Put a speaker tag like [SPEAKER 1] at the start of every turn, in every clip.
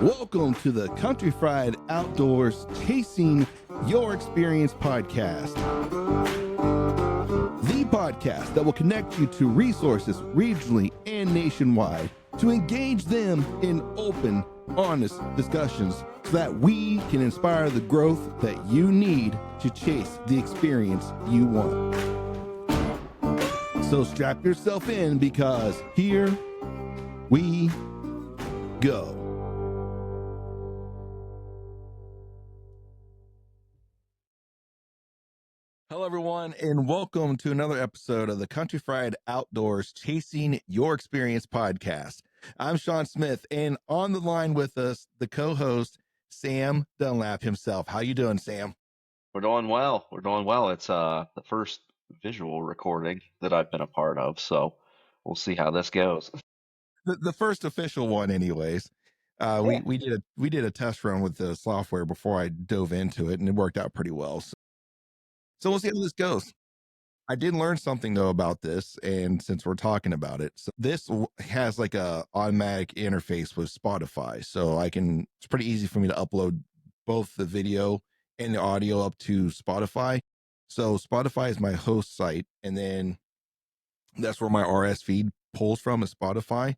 [SPEAKER 1] Welcome to the Kountryfried Outdoors Chasing Your Experience podcast. The podcast that will connect you to resources regionally and nationwide to engage them in open, honest discussions so that we can inspire the growth that you need to chase the experience you want. So strap yourself in because here we go. Hello, everyone, and welcome to another episode of the Kountryfried Outdoors Chasing Your Experience podcast. I'm Sean Smith, and on the line with us, the co-host, Sam Dunlap himself. How you doing, Sam?
[SPEAKER 2] We're doing well. It's the first visual recording that I've been a part of, so we'll see how this goes.
[SPEAKER 1] The first official one, anyways. We did a test run with the software before I dove into it, and it worked out pretty well. So we'll see how this goes. I did learn something though about this, and since we're talking about it, so this has like a automatic interface with Spotify, so it's pretty easy for me to upload both the video and the audio up to Spotify. So Spotify is my host site, and then that's where my RS feed pulls from, is Spotify.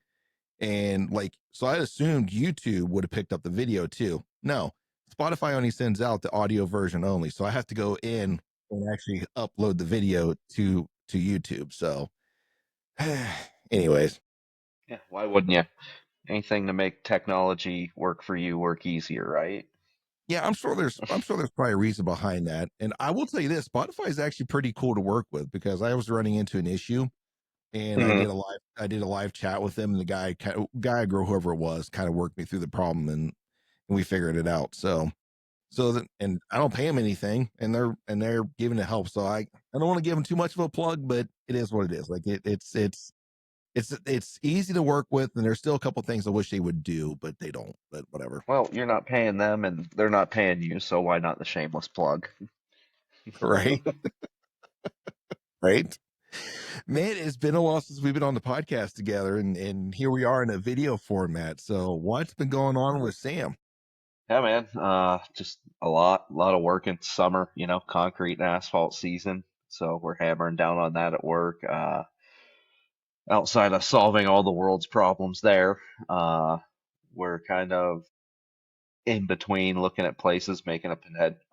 [SPEAKER 1] And so I assumed YouTube would have picked up the video too. No, Spotify only sends out the audio version only, so I have to go in and actually upload the video to YouTube. So anyways.
[SPEAKER 2] Yeah, why wouldn't you? Anything to make technology work for you work easier, right?
[SPEAKER 1] Yeah, I'm sure there's probably a reason behind that. And I will tell you this, Spotify is actually pretty cool to work with, because I was running into an issue, and I did a live chat with them, and the guy, girl, whoever it was, kind of worked me through the problem, and we figured it out. And I don't pay them anything, and they're giving it help. So I don't want to give them too much of a plug, but it is what it is. Like it's easy to work with, and there's still a couple things I wish they would do, but they don't. But whatever.
[SPEAKER 2] Well, you're not paying them, and they're not paying you, so why not the shameless plug?
[SPEAKER 1] Right. Right. Man, it's been a while since we've been on the podcast together, and here we are in a video format. So what's been going on with Sam?
[SPEAKER 2] Yeah, man. Just a lot of work in summer, concrete and asphalt season. So we're hammering down on that at work. Outside of solving all the world's problems there, we're kind of in between looking at places, making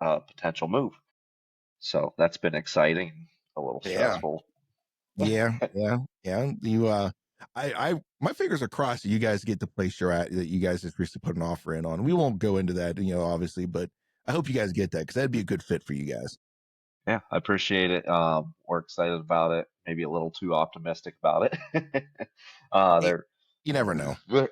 [SPEAKER 2] a potential move. So that's been exciting, a little stressful.
[SPEAKER 1] Yeah. You, my fingers are crossed that you guys get the place you're at, that you guys just recently put an offer in on. We won't go into that, obviously, but I hope you guys get that, because that'd be a good fit for you guys.
[SPEAKER 2] Yeah, I appreciate it. We're excited about it. Maybe a little too optimistic about it.
[SPEAKER 1] You never know.
[SPEAKER 2] There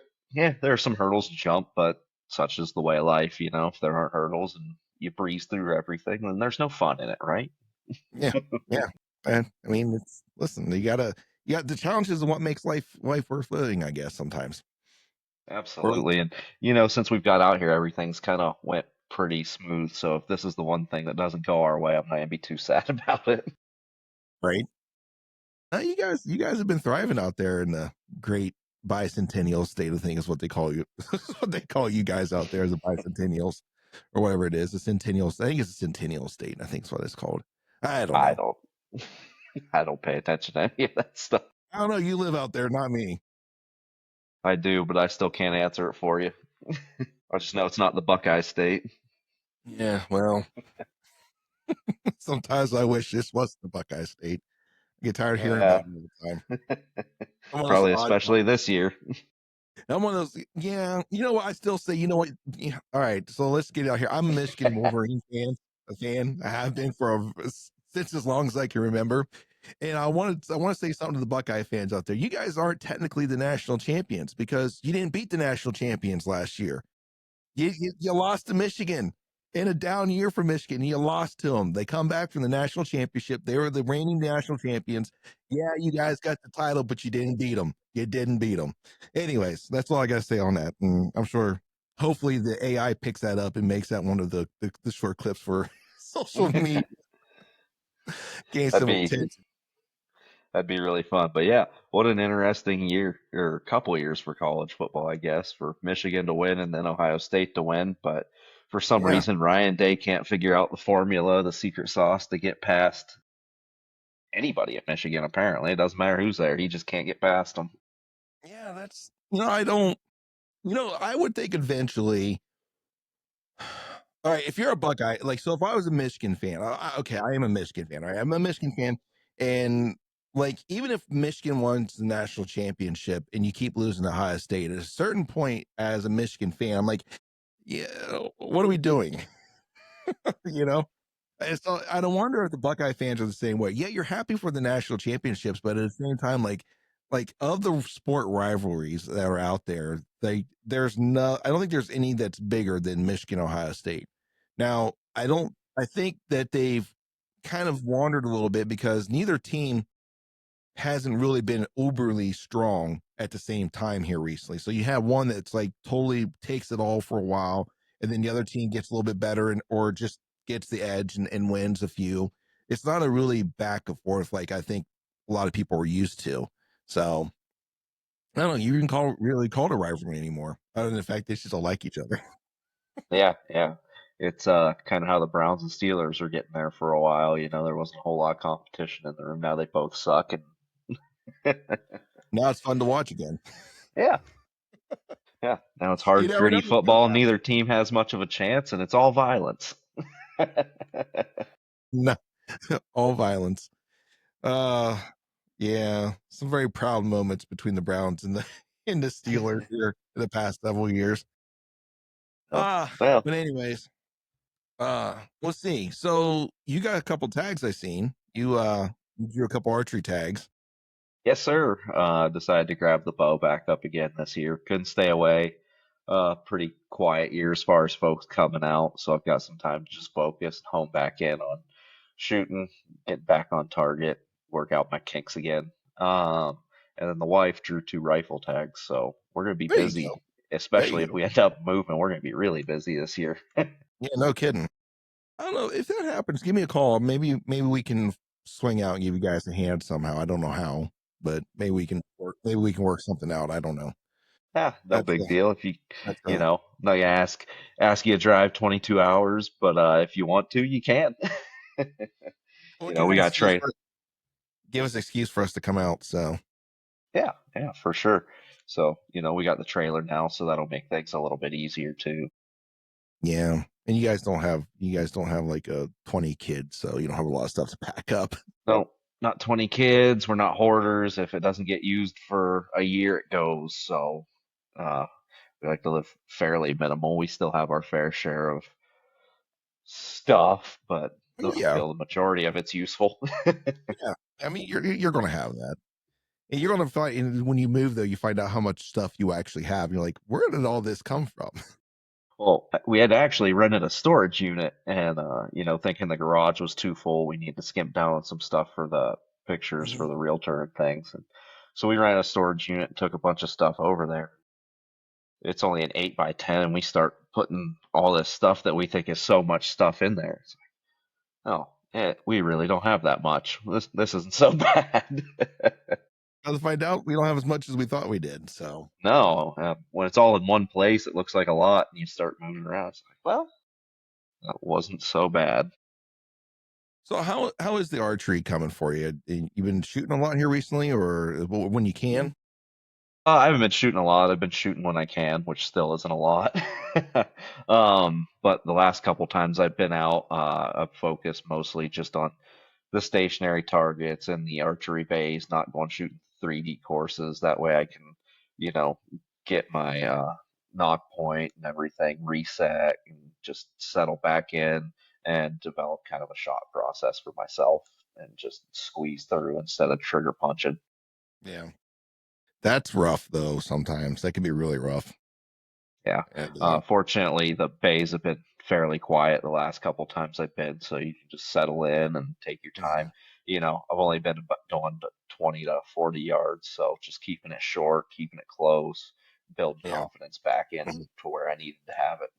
[SPEAKER 2] are some hurdles to jump, but such is the way of life. If there aren't hurdles and you breeze through everything, then there's no fun in it, right?
[SPEAKER 1] Yeah. And I mean, listen, you got the challenges of what makes life worth living, I guess, sometimes.
[SPEAKER 2] Absolutely. And since we've got out here, everything's kind of went pretty smooth. So if this is the one thing that doesn't go our way, I'm not gonna be too sad about it.
[SPEAKER 1] Right. You guys have been thriving out there in the great bicentennial state, I think is what they call you. What they call you guys out there, as the bicentennials, or whatever it is. The centennials. I think it's a centennial state. I think it's what it's called. I don't know.
[SPEAKER 2] I don't pay attention to any of that stuff.
[SPEAKER 1] I don't know. You live out there, not me.
[SPEAKER 2] I do, but I still can't answer it for you. I just know it's not the Buckeye State.
[SPEAKER 1] Yeah, well, sometimes I wish this was the Buckeye State. I get tired of hearing about it all the
[SPEAKER 2] time. Probably especially this year.
[SPEAKER 1] I'm one of those. Yeah, you know what? I still say, you know what? Yeah, all right, so let's get out here. I'm a Michigan Wolverine fan. I have been since as long as I can remember. And I want to say something to the Buckeye fans out there. You guys aren't technically the national champions, because you didn't beat the national champions last year. You lost to Michigan in a down year for Michigan. You lost to them. They come back from the national championship. They were the reigning national champions. Yeah, you guys got the title, but you didn't beat them. You didn't beat them. Anyways, that's all I got to say on that. And I'm sure, hopefully, the AI picks that up and makes that one of the short clips for social media. Gain some attention.
[SPEAKER 2] That'd be really fun. But yeah, what an interesting year or couple years for college football, I guess, for Michigan to win and then Ohio State to win. But for some
[SPEAKER 1] Yeah.
[SPEAKER 2] reason, Ryan Day can't figure out the formula, the secret sauce to get past anybody at Michigan, apparently. It doesn't matter who's there. He just can't get past them.
[SPEAKER 1] Yeah, that's I don't I would think eventually. All right, if you're a Buckeye, like, so if I was a Michigan fan, okay, I am a Michigan fan, right? I'm a Michigan fan, and like, even if Michigan wins the national championship and you keep losing to Ohio State, at a certain point, as a Michigan fan, I'm like, yeah, what are we doing? you know, and so I don't wonder if the Buckeye fans are the same way. Yeah, you're happy for the national championships, but at the same time, like of the sport rivalries that are out there, there's no I don't think there's any that's bigger than Michigan Ohio State. Now, I think that they've kind of wandered a little bit because neither team hasn't really been uberly strong at the same time here recently. So you have one that's like totally takes it all for a while, and then the other team gets a little bit better and or just gets the edge and wins a few. It's not a really back and forth like I think a lot of people are used to. So I don't know. You can call it a rivalry anymore, other than the fact they just don't like each other.
[SPEAKER 2] Yeah, yeah. It's kind of how the Browns and Steelers were getting there for a while. There wasn't a whole lot of competition in the room. Now they both suck, and
[SPEAKER 1] Now it's fun to watch again.
[SPEAKER 2] yeah, yeah. Now it's
[SPEAKER 1] You
[SPEAKER 2] hard,
[SPEAKER 1] never know
[SPEAKER 2] gritty
[SPEAKER 1] what's going to
[SPEAKER 2] football.
[SPEAKER 1] happen.
[SPEAKER 2] Neither team has much of a chance, and it's all violence.
[SPEAKER 1] No, all violence. Uh, yeah, some very proud moments between the Browns and the and the Steelers here in the past several years.
[SPEAKER 2] Oh, well,
[SPEAKER 1] But anyways, let's see. So you got a couple tags I seen. You drew a couple archery tags.
[SPEAKER 2] yes, sir. Decided to grab the bow back up again this year. Couldn't stay away. Pretty quiet year as far as folks coming out, so I've got some time to just focus and hone back in on shooting, get back on target, work out my kinks again. And then the wife drew two rifle tags, so we're gonna be
[SPEAKER 1] There you
[SPEAKER 2] busy,
[SPEAKER 1] go. There
[SPEAKER 2] especially
[SPEAKER 1] you
[SPEAKER 2] if
[SPEAKER 1] go.
[SPEAKER 2] we end up moving. We're gonna be really busy this year.
[SPEAKER 1] Yeah, no kidding. I don't know if that happens. Give me a call. Maybe we can swing out and give you guys a hand somehow. I don't know how, but maybe we can work something out. I don't know.
[SPEAKER 2] Yeah, no
[SPEAKER 1] That's
[SPEAKER 2] big deal. If you,
[SPEAKER 1] that's
[SPEAKER 2] not gonna ask you to drive 22 hours, but if you want to, you can.
[SPEAKER 1] well,
[SPEAKER 2] We got train.
[SPEAKER 1] give us an excuse for us to come out. So
[SPEAKER 2] Yeah, yeah, for sure. So, we got the trailer now, so that'll make things a little bit easier too.
[SPEAKER 1] yeah, and you guys don't have like a 20 kids, so you don't have a lot of stuff to pack up.
[SPEAKER 2] No, not 20 kids. We're not hoarders. If it doesn't get used for a year, it goes. So, uh, we like to live fairly minimal. We still have our fair share of stuff, but I
[SPEAKER 1] Yeah,
[SPEAKER 2] feel the majority of it's useful.
[SPEAKER 1] yeah. I mean, you're going to have that. And you're going to find and when you move though, you find out how much stuff you actually have. You're like, where did all this come from?
[SPEAKER 2] Well, we had actually rented a storage unit and, thinking the garage was too full, we need to skimp down on some stuff for the pictures for
[SPEAKER 1] Mhm.
[SPEAKER 2] the realtor and things. And so we rented a storage unit and took a bunch of stuff over there. It's only an 8 by 10 and we start putting all this stuff that we think is so much stuff in there. It's like, oh, we really don't have that much. This isn't so bad.
[SPEAKER 1] Come to find out, we don't have as much as we thought we did. So,
[SPEAKER 2] No, when it's all in one place, it looks like a lot, and you start moving around. It's like, well, that wasn't so bad.
[SPEAKER 1] so how is the archery coming for you? You've been shooting a lot here recently, or when you can?
[SPEAKER 2] I haven't been shooting a lot. I've been shooting when I can, which still isn't a lot. But the last couple times I've been out, I've focused mostly just on the stationary targets and the archery bays, not going shooting 3D courses. That way I can, you know, get my knock point and everything reset and just settle back in and develop kind of a shot process for myself and just squeeze through instead of trigger punching.
[SPEAKER 1] Yeah, that's rough though. Sometimes that can be really rough.
[SPEAKER 2] Yeah.
[SPEAKER 1] And
[SPEAKER 2] Fortunately, the bays have been fairly quiet the last couple times I've been, so you can just settle in and take your time.
[SPEAKER 1] mhm,
[SPEAKER 2] I've only been going to 20 to 40 yards, so just keeping it short, keeping it close, building
[SPEAKER 1] yeah.
[SPEAKER 2] confidence back in
[SPEAKER 1] Mhm.
[SPEAKER 2] to where I needed to have it.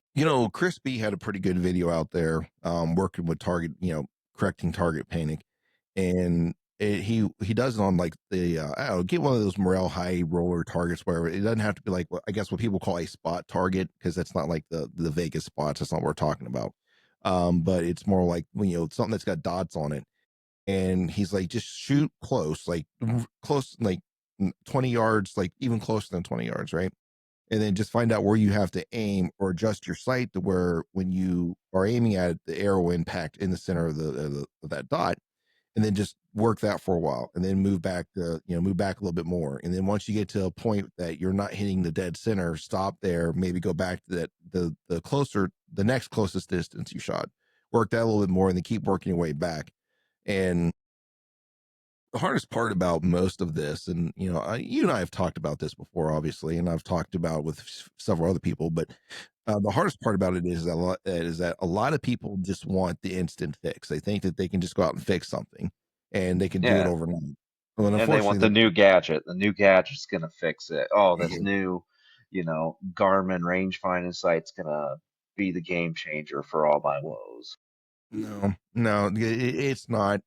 [SPEAKER 1] Chris B had a pretty good video out there, working with target, correcting target panic, and he does it on like the I don't know, get one of those morale high roller targets where it doesn't have to be like I guess what people call a spot target, because that's not like the Vegas spots. That's not what we're talking about. But it's more like something that's got dots on it, and he's like, just shoot close, like close, like 20 yards, like even closer than 20 yards, right? And then just find out where you have to aim or adjust your sight to where when you are aiming at it, the arrow will impact in the center of that dot, and then just work that for a while, and then move back to move back a little bit more, and then once you get to a point that you're not hitting the dead center, stop there, maybe go back to that the next closest distance you shot, work that a little bit more, and then keep working your way back. And the hardest part about most of this, and you and I have talked about this before, obviously, and I've talked about it with several other people, but the hardest part about it is that a lot of people just want the instant fix. They think that they can just go out and fix something, and they can do it
[SPEAKER 2] Yeah,
[SPEAKER 1] overnight. Well, and
[SPEAKER 2] and they
[SPEAKER 1] unfortunately,
[SPEAKER 2] want the new gadget. The new gadget's gonna fix it. Oh, this
[SPEAKER 1] that
[SPEAKER 2] new, Garmin range finding sight's gonna be the game changer for all my woes.
[SPEAKER 1] no, no, it's not.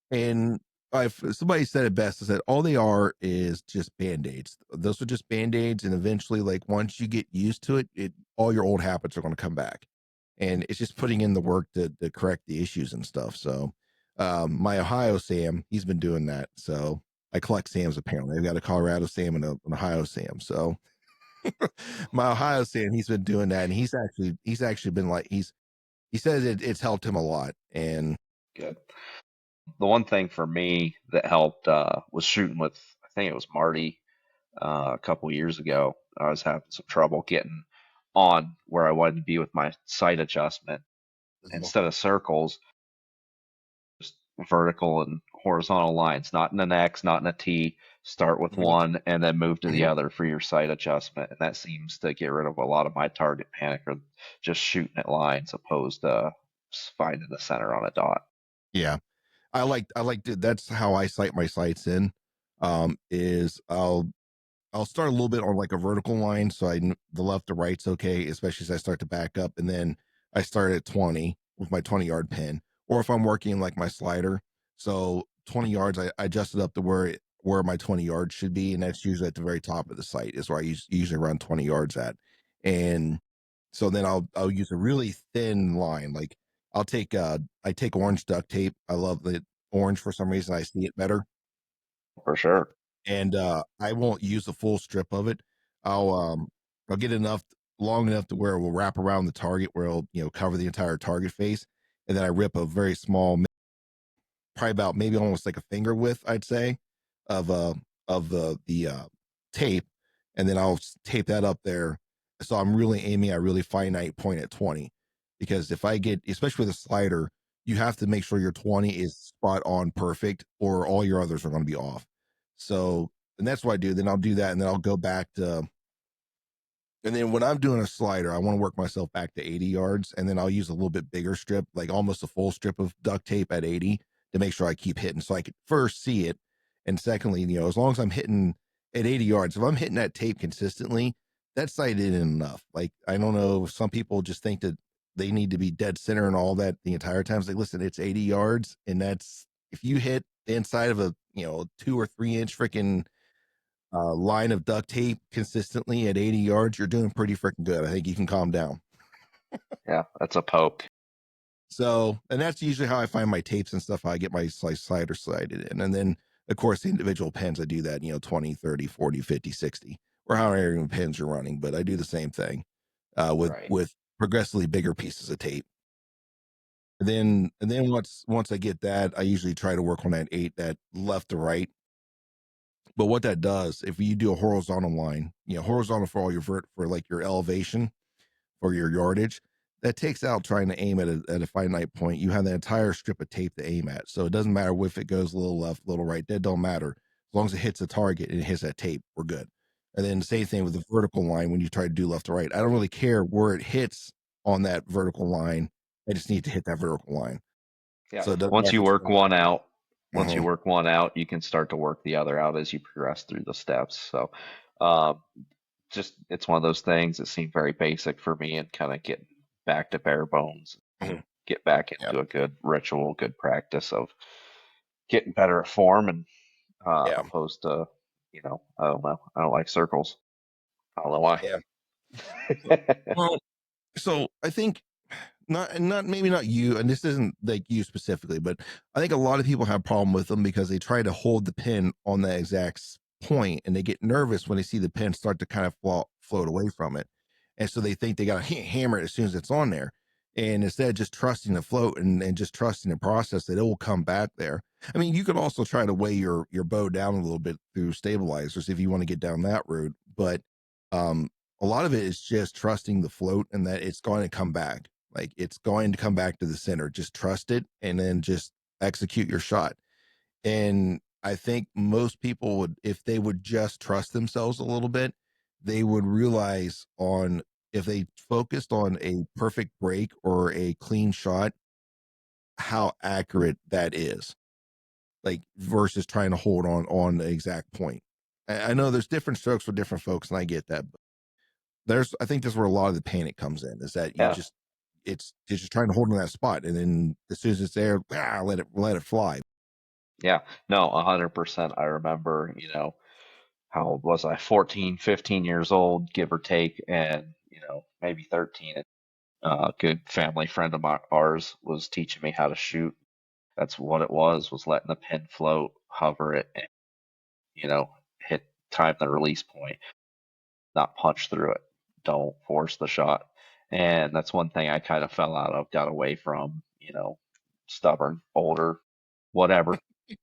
[SPEAKER 1] And I've somebody said it best, is that all they are is just band-aids. Those are just band-aids, and eventually, like once you get used to it, all your old habits are going to come back. And it's just putting in the work to correct the issues and stuff. So my Ohio Sam, he's been doing that. So I collect Sams apparently. I've got a Colorado Sam and an Ohio Sam. So my Ohio Sam, he's been doing that, and he's actually been like he says it's helped him a lot. And
[SPEAKER 2] Good. The one thing for me that helped was shooting with, I think it was Marty, a couple years ago. I was having some trouble getting on where I wanted to be with my sight adjustment. Instead of circles, just vertical and horizontal lines, not in an X, not in a T. Start with one and then move to the other for your sight adjustment. And that seems to get rid of a lot of my target panic, or just shooting at lines opposed to finding the center on a dot.
[SPEAKER 1] yeah, I like to, that's how I sight my sights in. Is I'll start a little bit on like a vertical line, so the left to right's okay, especially as I start to back up, and then I start at 20 with my 20-yard pin, or if I'm working like my slider, so 20 yards, I adjust it up to where my 20 yards should be, and that's usually at the very top of the sight is where I usually run 20 yards at, and so then I'll use a really thin line, like I take orange duct tape. I love the orange for some reason. I see it better,
[SPEAKER 2] For sure.
[SPEAKER 1] and I won't use a full strip of it. I'll um I'll get enough long enough to where it will wrap around the target, where it'll cover the entire target face, and then I rip a very small, probably about maybe almost like a finger width, I'd say, of the tape, and then I'll tape that up there. So I'm really aiming at a really finite point at 20, because if I get, especially with a slider, you have to make sure your 20 is spot on perfect, or all your others are going to be off. So, and that's what I do. Then I'll do that, and then I'll go back to, and then when I'm doing a slider, I want to work myself back to 80 yards. And then I'll use a little bit bigger strip, like almost a full strip of duct tape at 80, to make sure I keep hitting, so I can first see it. And secondly, as long as I'm hitting at 80 yards, if I'm hitting that tape consistently, that's sighted in enough. Like, I don't know, some people just think that they need to be dead center and all that the entire time. It's like, listen, it's 80 yards. And that's, if you hit the inside of a, 2 or 3 inch freaking line of duct tape consistently at 80 yards, you're doing pretty freaking good. I think you can calm down.
[SPEAKER 2] Yeah, that's a poke.
[SPEAKER 1] So, and that's usually how I find my tapes and stuff. How I get my slider slided in. And then, of course, the individual pins, I do that, 20, 30, 40, 50, 60, or however many pins you're running. But I do the same thing
[SPEAKER 2] Right.
[SPEAKER 1] with progressively bigger pieces of tape. And then once I get that, I usually try to work on that eight, that left to right. But what that does, if you do a horizontal line, horizontal for all your for like your elevation or your yardage, that takes out trying to aim at a finite point. You have the entire strip of tape to aim at. So it doesn't matter if it goes a little left, a little right. That don't matter. As long as it hits a target and it hits that tape, we're good. And then the same thing with the vertical line when you try to do left to right. I don't really care where it hits on that vertical line. I just need to hit that vertical line.
[SPEAKER 2] Yeah.
[SPEAKER 1] So it doesn't
[SPEAKER 2] Once
[SPEAKER 1] matter
[SPEAKER 2] you
[SPEAKER 1] if it's
[SPEAKER 2] work one out, once you
[SPEAKER 1] uh-huh.
[SPEAKER 2] work one out, you can start to work the other out as you progress through the steps. So, um, just it's one of those things that seem very basic for me, and kind of getting back to bare bones,
[SPEAKER 1] Mhm.
[SPEAKER 2] get back
[SPEAKER 1] Yeah.
[SPEAKER 2] into a good ritual, good practice of getting better at form and
[SPEAKER 1] Yeah.
[SPEAKER 2] opposed to, I don't know. I don't like circles. I don't know why.
[SPEAKER 1] Yeah. Well, so I think not maybe not you, and this isn't like you specifically, but I think a lot of people have problem with them because they try to hold the pin on that exact point, and they get nervous when they see the pin start to kind of float away from it, and so they think they got to hammer it as soon as it's on there, and instead of just trusting the float and just trusting the process that it will come back there. I mean, you could also try to weigh your bow down a little bit through stabilizers if you want to get down that route, but um a lot of it is just trusting the float and that it's going to come back. Like it's going to come back to the center. Just trust it and then just execute your shot. And I think most people would, if they would just trust themselves a little bit, they would realize on if they focused on a perfect break or a clean shot, how accurate that is. Like versus trying to hold on the exact point. I know there's different strokes for different folks, and I get that, there's I think that's where a lot of the panic comes in is that you
[SPEAKER 2] Yeah,
[SPEAKER 1] just it's just trying to hold in that spot and then as soon as it's there, let it fly.
[SPEAKER 2] yeah. No, 100%. I remember, how old was I? 14, 15 years old, give or take, and, maybe 13. A good family friend of ours was teaching me how to shoot. That's what it was letting the pin float, hover it, and, you know, hit time the release point, not punch through it. Don't force the shot. And that's one thing I kind of fell out of, got away from, stubborn, older, whatever,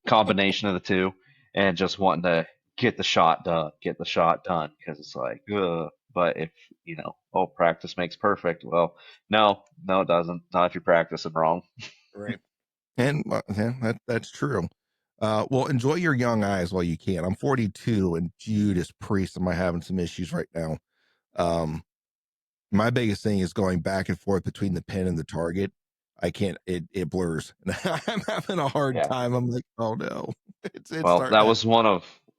[SPEAKER 2] combination of the two, and just wanting to get the shot done, because it's like, ugh. But if, oh, practice makes perfect. Well, no, no, it doesn't. Not if you're practicing wrong.
[SPEAKER 1] Right. And yeah, that's true. Well, enjoy your young eyes while you can. I'm 42 and Judas Priest am I having some issues right now. Um, my biggest thing is going back and forth between the pin and the target. I can't, it blurs. And I'm having a hard
[SPEAKER 2] Yeah.
[SPEAKER 1] time. I'm like, oh no, it's
[SPEAKER 2] Well,
[SPEAKER 1] starting to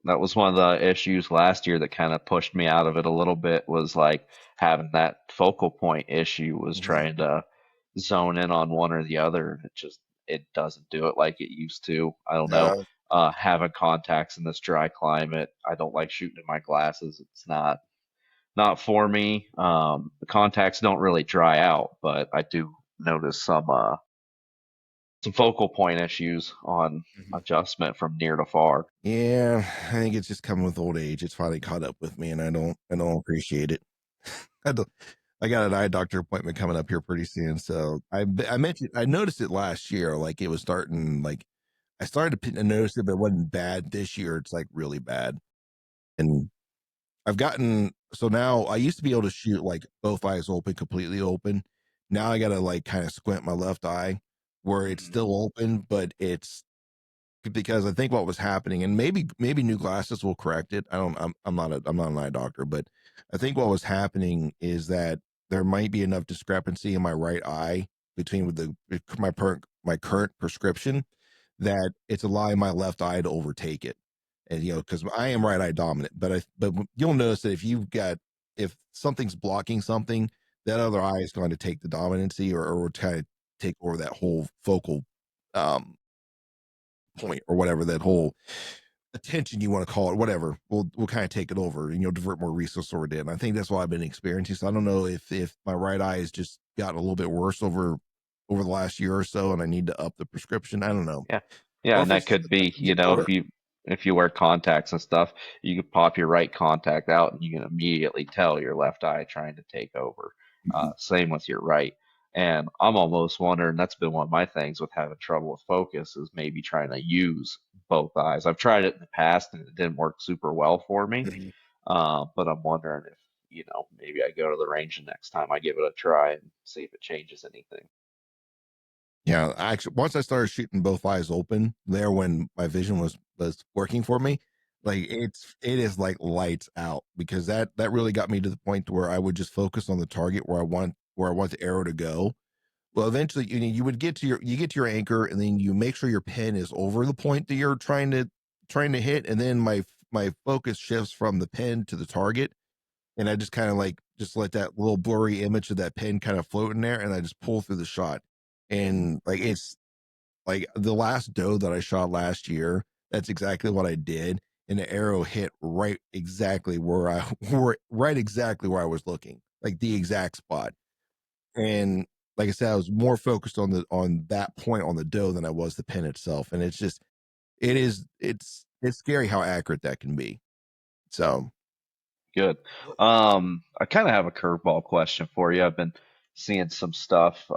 [SPEAKER 2] that was one of the issues last year that kind of pushed me out of it a little bit, was like having that focal point issue, was
[SPEAKER 1] happen.
[SPEAKER 2] trying to zone in on one or the other, and it doesn't do it like it used to. I don't know.
[SPEAKER 1] No.
[SPEAKER 2] Having contacts in this dry climate, I don't like shooting in my glasses. It's not for me. The contacts don't really dry out, but I do notice some focal point issues on
[SPEAKER 1] Mhm.
[SPEAKER 2] adjustment from near to far.
[SPEAKER 1] Yeah, I think it's just coming with old age. It's finally caught up with me, and I don't appreciate it. I don't. I got an eye doctor appointment coming up here pretty soon, so I mentioned I noticed it last year. Like it was starting. Like I started to notice it, but it wasn't bad. This year, it's like really bad, and I've gotten so now I used to be able to shoot like both eyes open, completely open. Now I got to like kind of squint my left eye where it's
[SPEAKER 2] Mhm.
[SPEAKER 1] still open, but it's because I think what was happening, and maybe new glasses will correct it. I don't. I'm not an eye doctor, but I think what was happening is that there might be enough discrepancy in my right eye between with my current prescription that it's allowing my left eye to overtake it. And because I am right eye dominant, but you'll notice that if something's blocking something, that other eye is going to take the dominancy or kind of take over that whole focal um point or whatever, that whole attention you want to call it, whatever. We'll kind of take it over and divert more resource toward it. And I think that's what I've been experiencing. So I don't know if my right eye has just gotten a little bit worse over the last year or so, and I need to up the prescription. I don't know,
[SPEAKER 2] Yeah. Yeah,
[SPEAKER 1] or
[SPEAKER 2] and
[SPEAKER 1] if it's
[SPEAKER 2] that
[SPEAKER 1] just
[SPEAKER 2] could
[SPEAKER 1] that
[SPEAKER 2] be,
[SPEAKER 1] I'm getting older.
[SPEAKER 2] if you wear contacts and stuff, you could pop your right contact out and you can immediately tell your left eye trying to take over.
[SPEAKER 1] Mhm.
[SPEAKER 2] Same with your right. And I'm almost wondering, that's been one of my things with having trouble with focus, is maybe trying to use both eyes. I've tried it in the past and it didn't work super well for me.
[SPEAKER 1] Mhm.
[SPEAKER 2] But I'm wondering if, maybe I go to the range and next time I give it a try and see if it changes anything.
[SPEAKER 1] Yeah, actually, once I started shooting both eyes open, there when my vision was working for me, like it is like lights out because that really got me to the point where I would just focus on the target where I want the arrow to go. Well, eventually, you would get to your anchor, and then you make sure your pin is over the point that you're trying to hit, and then my focus shifts from the pin to the target, and I just kind of like just let that little blurry image of that pin kind of float in there, and I just pull through the shot, and like Like the last doe that I shot last year, that's exactly what I did. And the arrow hit right exactly where right exactly where I was looking, like the exact spot. And like I said, I was more focused on that point on the doe than I was the pin itself. And it's just it's scary how accurate that can be. So
[SPEAKER 2] Good. I kind of have a curveball question for you. I've been seeing some stuff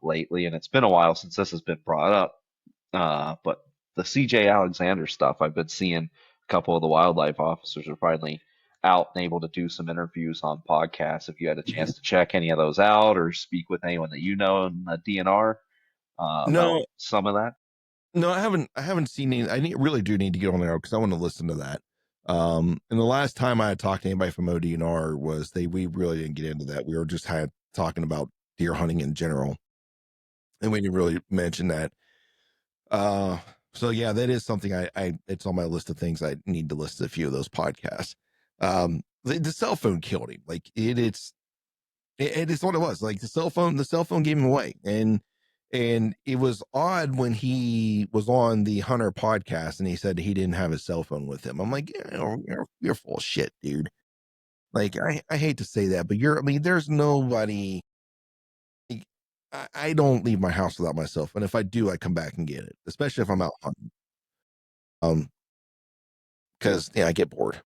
[SPEAKER 2] lately, and it's been a while since this has been brought up. But the CJ Alexander stuff, I've been seeing a couple of the wildlife officers are finally out and able to do some interviews on podcasts. If you had a chance to check any of those out or speak with anyone that you know in the DNR about
[SPEAKER 1] no,
[SPEAKER 2] some of that.
[SPEAKER 1] no, I haven't seen any. Really do need to get on there because I want to listen to that. And the last time I had talked to anybody from ODNR was we really didn't get into that. We were just had talking about deer hunting in general, and we didn't really mention that. Uh, so yeah, that is something it's on my list of things I need to listen to a few of those podcasts. The cell phone killed him. Like it is what it was. Like the cell phone gave him away. And it was odd when he was on the Hunter podcast and he said he didn't have his cell phone with him. I'm like, you're full of shit, dude. Like I hate to say that, but I mean, there's nobody. I don't leave my house without my cell phone. If I do, I come back and get it, especially if I'm out hunting. Um, because yeah, I get bored.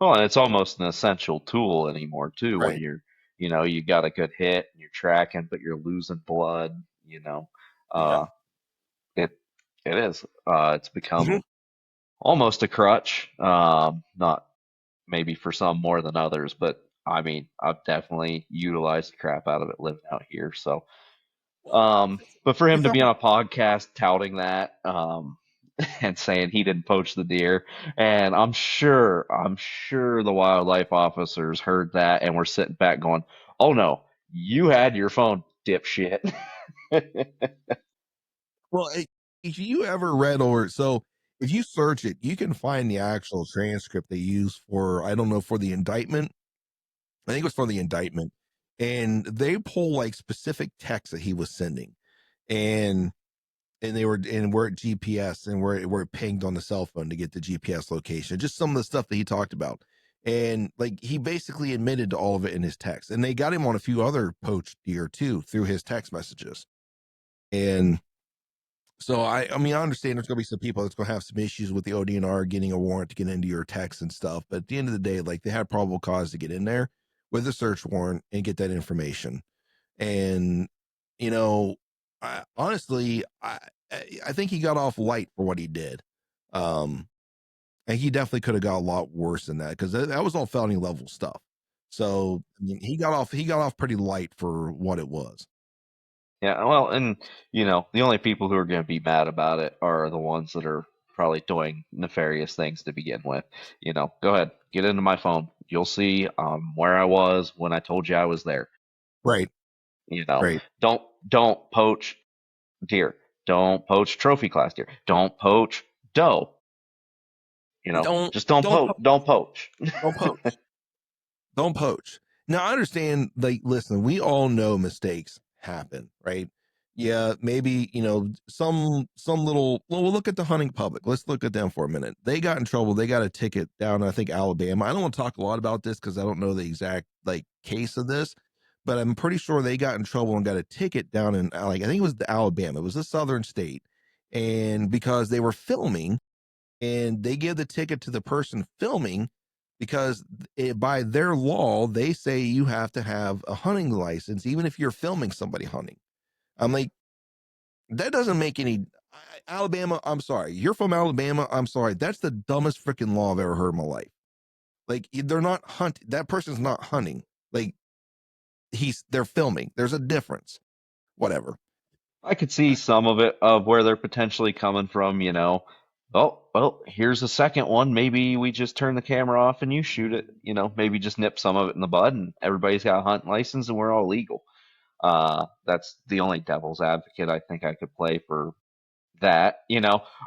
[SPEAKER 2] Well, and it's almost an essential tool anymore too when
[SPEAKER 1] Right.
[SPEAKER 2] you're, you got a good hit and you're tracking, but you're losing blood.
[SPEAKER 1] Yeah.
[SPEAKER 2] Uh, it it is. It's
[SPEAKER 1] Mhm.
[SPEAKER 2] become almost a crutch. Not maybe for some more than others, but I mean, I've definitely utilized the crap out of it living out here. So,
[SPEAKER 1] Well,
[SPEAKER 2] but for
[SPEAKER 1] you
[SPEAKER 2] him to
[SPEAKER 1] thought,
[SPEAKER 2] be on a podcast touting that, and saying he didn't poach the deer, and I'm sure the wildlife officers heard that and were sitting back going, "Oh no, you had your phone, dipshit."
[SPEAKER 1] well, if you ever read or so, if you search it, you can find the actual transcript they use for, I don't know, for the indictment. I think it was for the indictment. And they pull like specific texts that he was sending. And they were and we're at GPS and we're pinged on the cell phone to get the GPS location. Just some of the stuff that he talked about. And like he basically admitted to all of it in his text. And they got him on a few other poached deer too through his text messages. And so I mean I understand there's gonna be some people that's gonna have some issues with the ODNR getting a warrant to get into your text and stuff, but at the end of the day, like they had probable cause to get in there with a search warrant and get that information. And you know, honestly, I think he got off light for what he did. Um, and he definitely could have got a lot worse than that because that was all felony level stuff. So I mean, he got off pretty light for what it was.
[SPEAKER 2] Yeah, well, and the only people who are going to be mad about it are the ones that are probably doing nefarious things to begin with. Go ahead, get into my phone. You'll see where I was when I told you I was there.
[SPEAKER 1] Right,
[SPEAKER 2] You know,
[SPEAKER 1] right.
[SPEAKER 2] don't poach deer. Don't poach trophy class deer. Don't poach doe.
[SPEAKER 1] Don't
[SPEAKER 2] Just don't
[SPEAKER 1] don't
[SPEAKER 2] poach. Don't poach.
[SPEAKER 1] don't poach. Don't poach. Now I understand, like, listen, we all know mistakes happen, right? Yeah, maybe, some little well, we'll look at the hunting public. Let's look at them for a minute. They got in trouble. They got a ticket down, I think, Alabama. I don't want to talk a lot about this because I don't know the exact like case of this, but I'm pretty sure they got in trouble and got a ticket down in like I think it was the Alabama. It was a southern state. And because they were filming and they give the ticket to the person filming because by their law they say you have to have a hunting license even if you're filming somebody hunting. I'm like, that doesn't make any. Alabama, I'm sorry, you're from Alabama, I'm sorry, that's the dumbest freaking law I've ever heard in my life. Like they're not hunting, that person's not hunting. Like they're filming, there's a difference. Whatever.
[SPEAKER 2] I could see some of it of where they're potentially coming from. Oh, well, here's a second one. Maybe we just turn the camera off and you shoot it. Maybe just nip some of it in the bud and everybody's got a hunting license and we're all legal. That's the only devil's advocate I think I could play for that.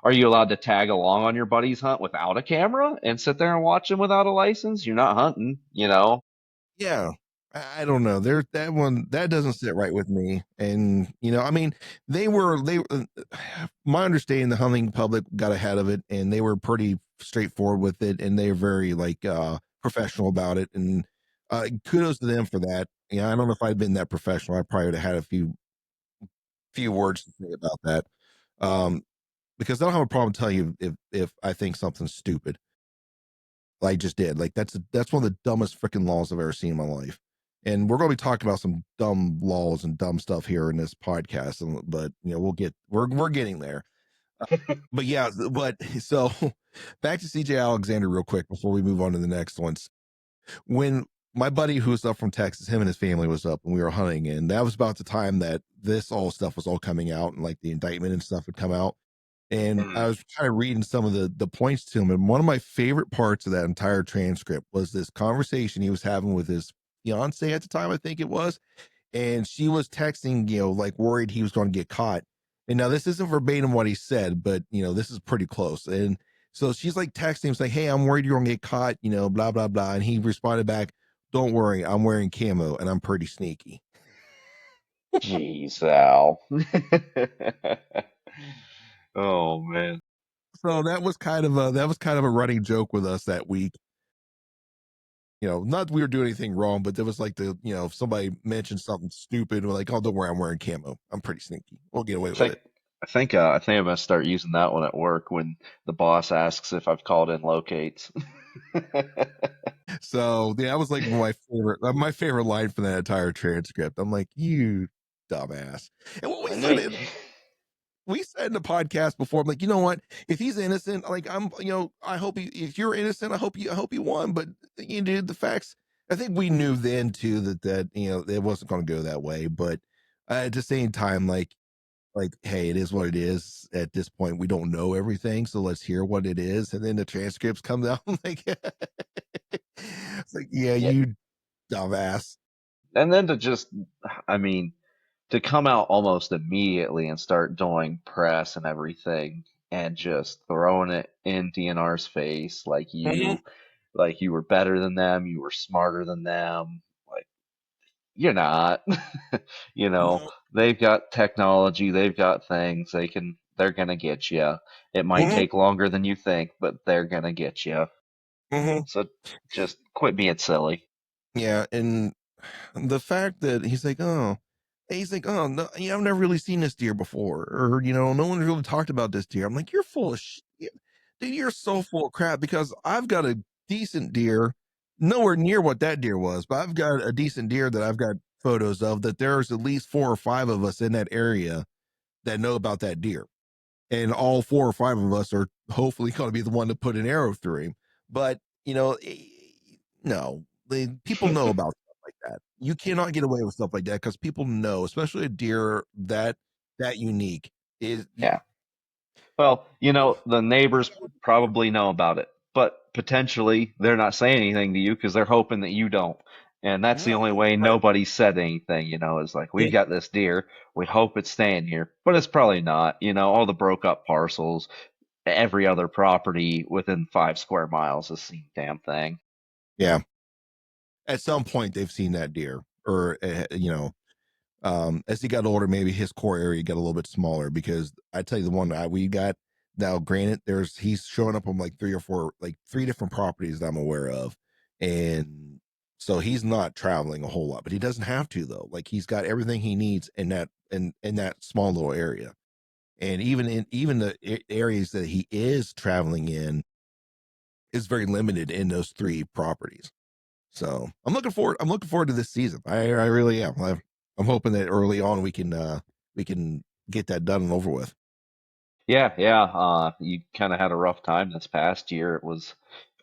[SPEAKER 2] Are you allowed to tag along on your buddy's hunt without a camera and sit there and watch him without a license? You're not hunting.
[SPEAKER 1] Yeah. I don't know. There, that one that doesn't sit right with me. And I mean, they my understanding, the hunting public got ahead of it, and they were pretty straightforward with it, and they're very like professional about it. And kudos to them for that. Yeah, I don't know if I'd been that professional. I probably would have had a few words to say about that. Um, because I don't have a problem telling you if I think something's stupid. I just did. Like that's one of the dumbest freaking laws I've ever seen in my life. And we're going to be talking about some dumb laws and dumb stuff here in this podcast, but we're getting there. But yeah, but so back to CJ Alexander real quick before we move on to the next ones. When my buddy who was up from Texas, him and his family was up and we were hunting, and that was about the time that this all stuff was all coming out and like the indictment and stuff had come out. And I
[SPEAKER 2] Mm.
[SPEAKER 1] was kind of reading some of the points to him, and one of my favorite parts of that entire transcript was this conversation he was having with his fiance at the time, I think it was, and she was texting, like worried he was going to get caught. And now this isn't verbatim what he said, but this is pretty close. And so she's like texting him, like, "Hey, I'm worried you're going to get caught," blah blah blah. And he responded back, "Don't worry, I'm wearing camo and I'm pretty sneaky."
[SPEAKER 2] Jeez, Al. Oh man.
[SPEAKER 1] So that was kind of a running joke with us that week. Not that we were doing anything wrong, but there was like if somebody mentioned something stupid, we're like, "Oh, don't worry, I'm wearing camo. I'm pretty sneaky. We'll get away
[SPEAKER 2] I
[SPEAKER 1] with
[SPEAKER 2] think
[SPEAKER 1] it."
[SPEAKER 2] I think I'm gonna start using that one at work when the boss asks if I've called in locates.
[SPEAKER 1] So yeah, that was like my favorite line from that entire transcript. I'm like, "You dumbass." And what we
[SPEAKER 2] I knew
[SPEAKER 1] said
[SPEAKER 2] it.
[SPEAKER 1] in we said in the podcast before, I'm like, you know what? If he's innocent, like I hope if you're innocent, I hope you won. But the facts. I think we knew then too that it wasn't going to go that way. But at the same time, like, hey, it is what it is. At this point, we don't know everything, so let's hear what it is. And then the transcripts come out. Like, it's like, yeah,
[SPEAKER 2] Yeah,
[SPEAKER 1] you dumbass.
[SPEAKER 2] and then I mean, to come out almost immediately and start doing press and everything and just throwing it in DNR's face
[SPEAKER 1] Mhm,
[SPEAKER 2] like you were better than them, you were smarter than them. Like you're not. You know,
[SPEAKER 1] mhm,
[SPEAKER 2] they've got technology, they've got things, they're gonna get you. It might
[SPEAKER 1] mhm,
[SPEAKER 2] take longer than you think, but they're gonna get you.
[SPEAKER 1] mhm.
[SPEAKER 2] So just quit being silly.
[SPEAKER 1] Yeah, and the fact that he's like, oh no, I've never really seen this deer before, or no one's really talked about this deer. I'm like, you're full of shit, dude. You're so full of crap because I've got a decent deer, nowhere near what that deer was, but I've got a decent deer that I've got photos of. That there's at least 4 or 5 of us in that area that know about that deer, and all 4 or 5 of us are hopefully going to be the one to put an arrow through him. But no, people know about stuff like that. You cannot get away with stuff like that because people know, especially a deer that unique is.
[SPEAKER 2] Yeah. Well, the neighbors probably know about it, but potentially they're not saying anything to you because they're hoping that you don't. And that's the only way
[SPEAKER 1] Right.
[SPEAKER 2] nobody said anything, is like, we've got this deer, we hope it's staying here, but it's probably not. All the broke up parcels, every other property within 5 square miles has seen the damn thing.
[SPEAKER 1] Yeah, at some point they've seen that deer, or as he got older, maybe his core area got a little bit smaller because I tell you the one that we got now. Granted, he's showing up on like 3 or 4, like 3 different properties that I'm aware of, and so he's not traveling a whole lot, but he doesn't have to though. Like he's got everything he needs in that small little area, and even the areas that he is traveling in is very limited in those 3 properties. So I'm looking forward to this season. I really am. I'm hoping that early on we can get that done and over with.
[SPEAKER 2] Yeah, yeah. You kind of had a rough time this past year. It was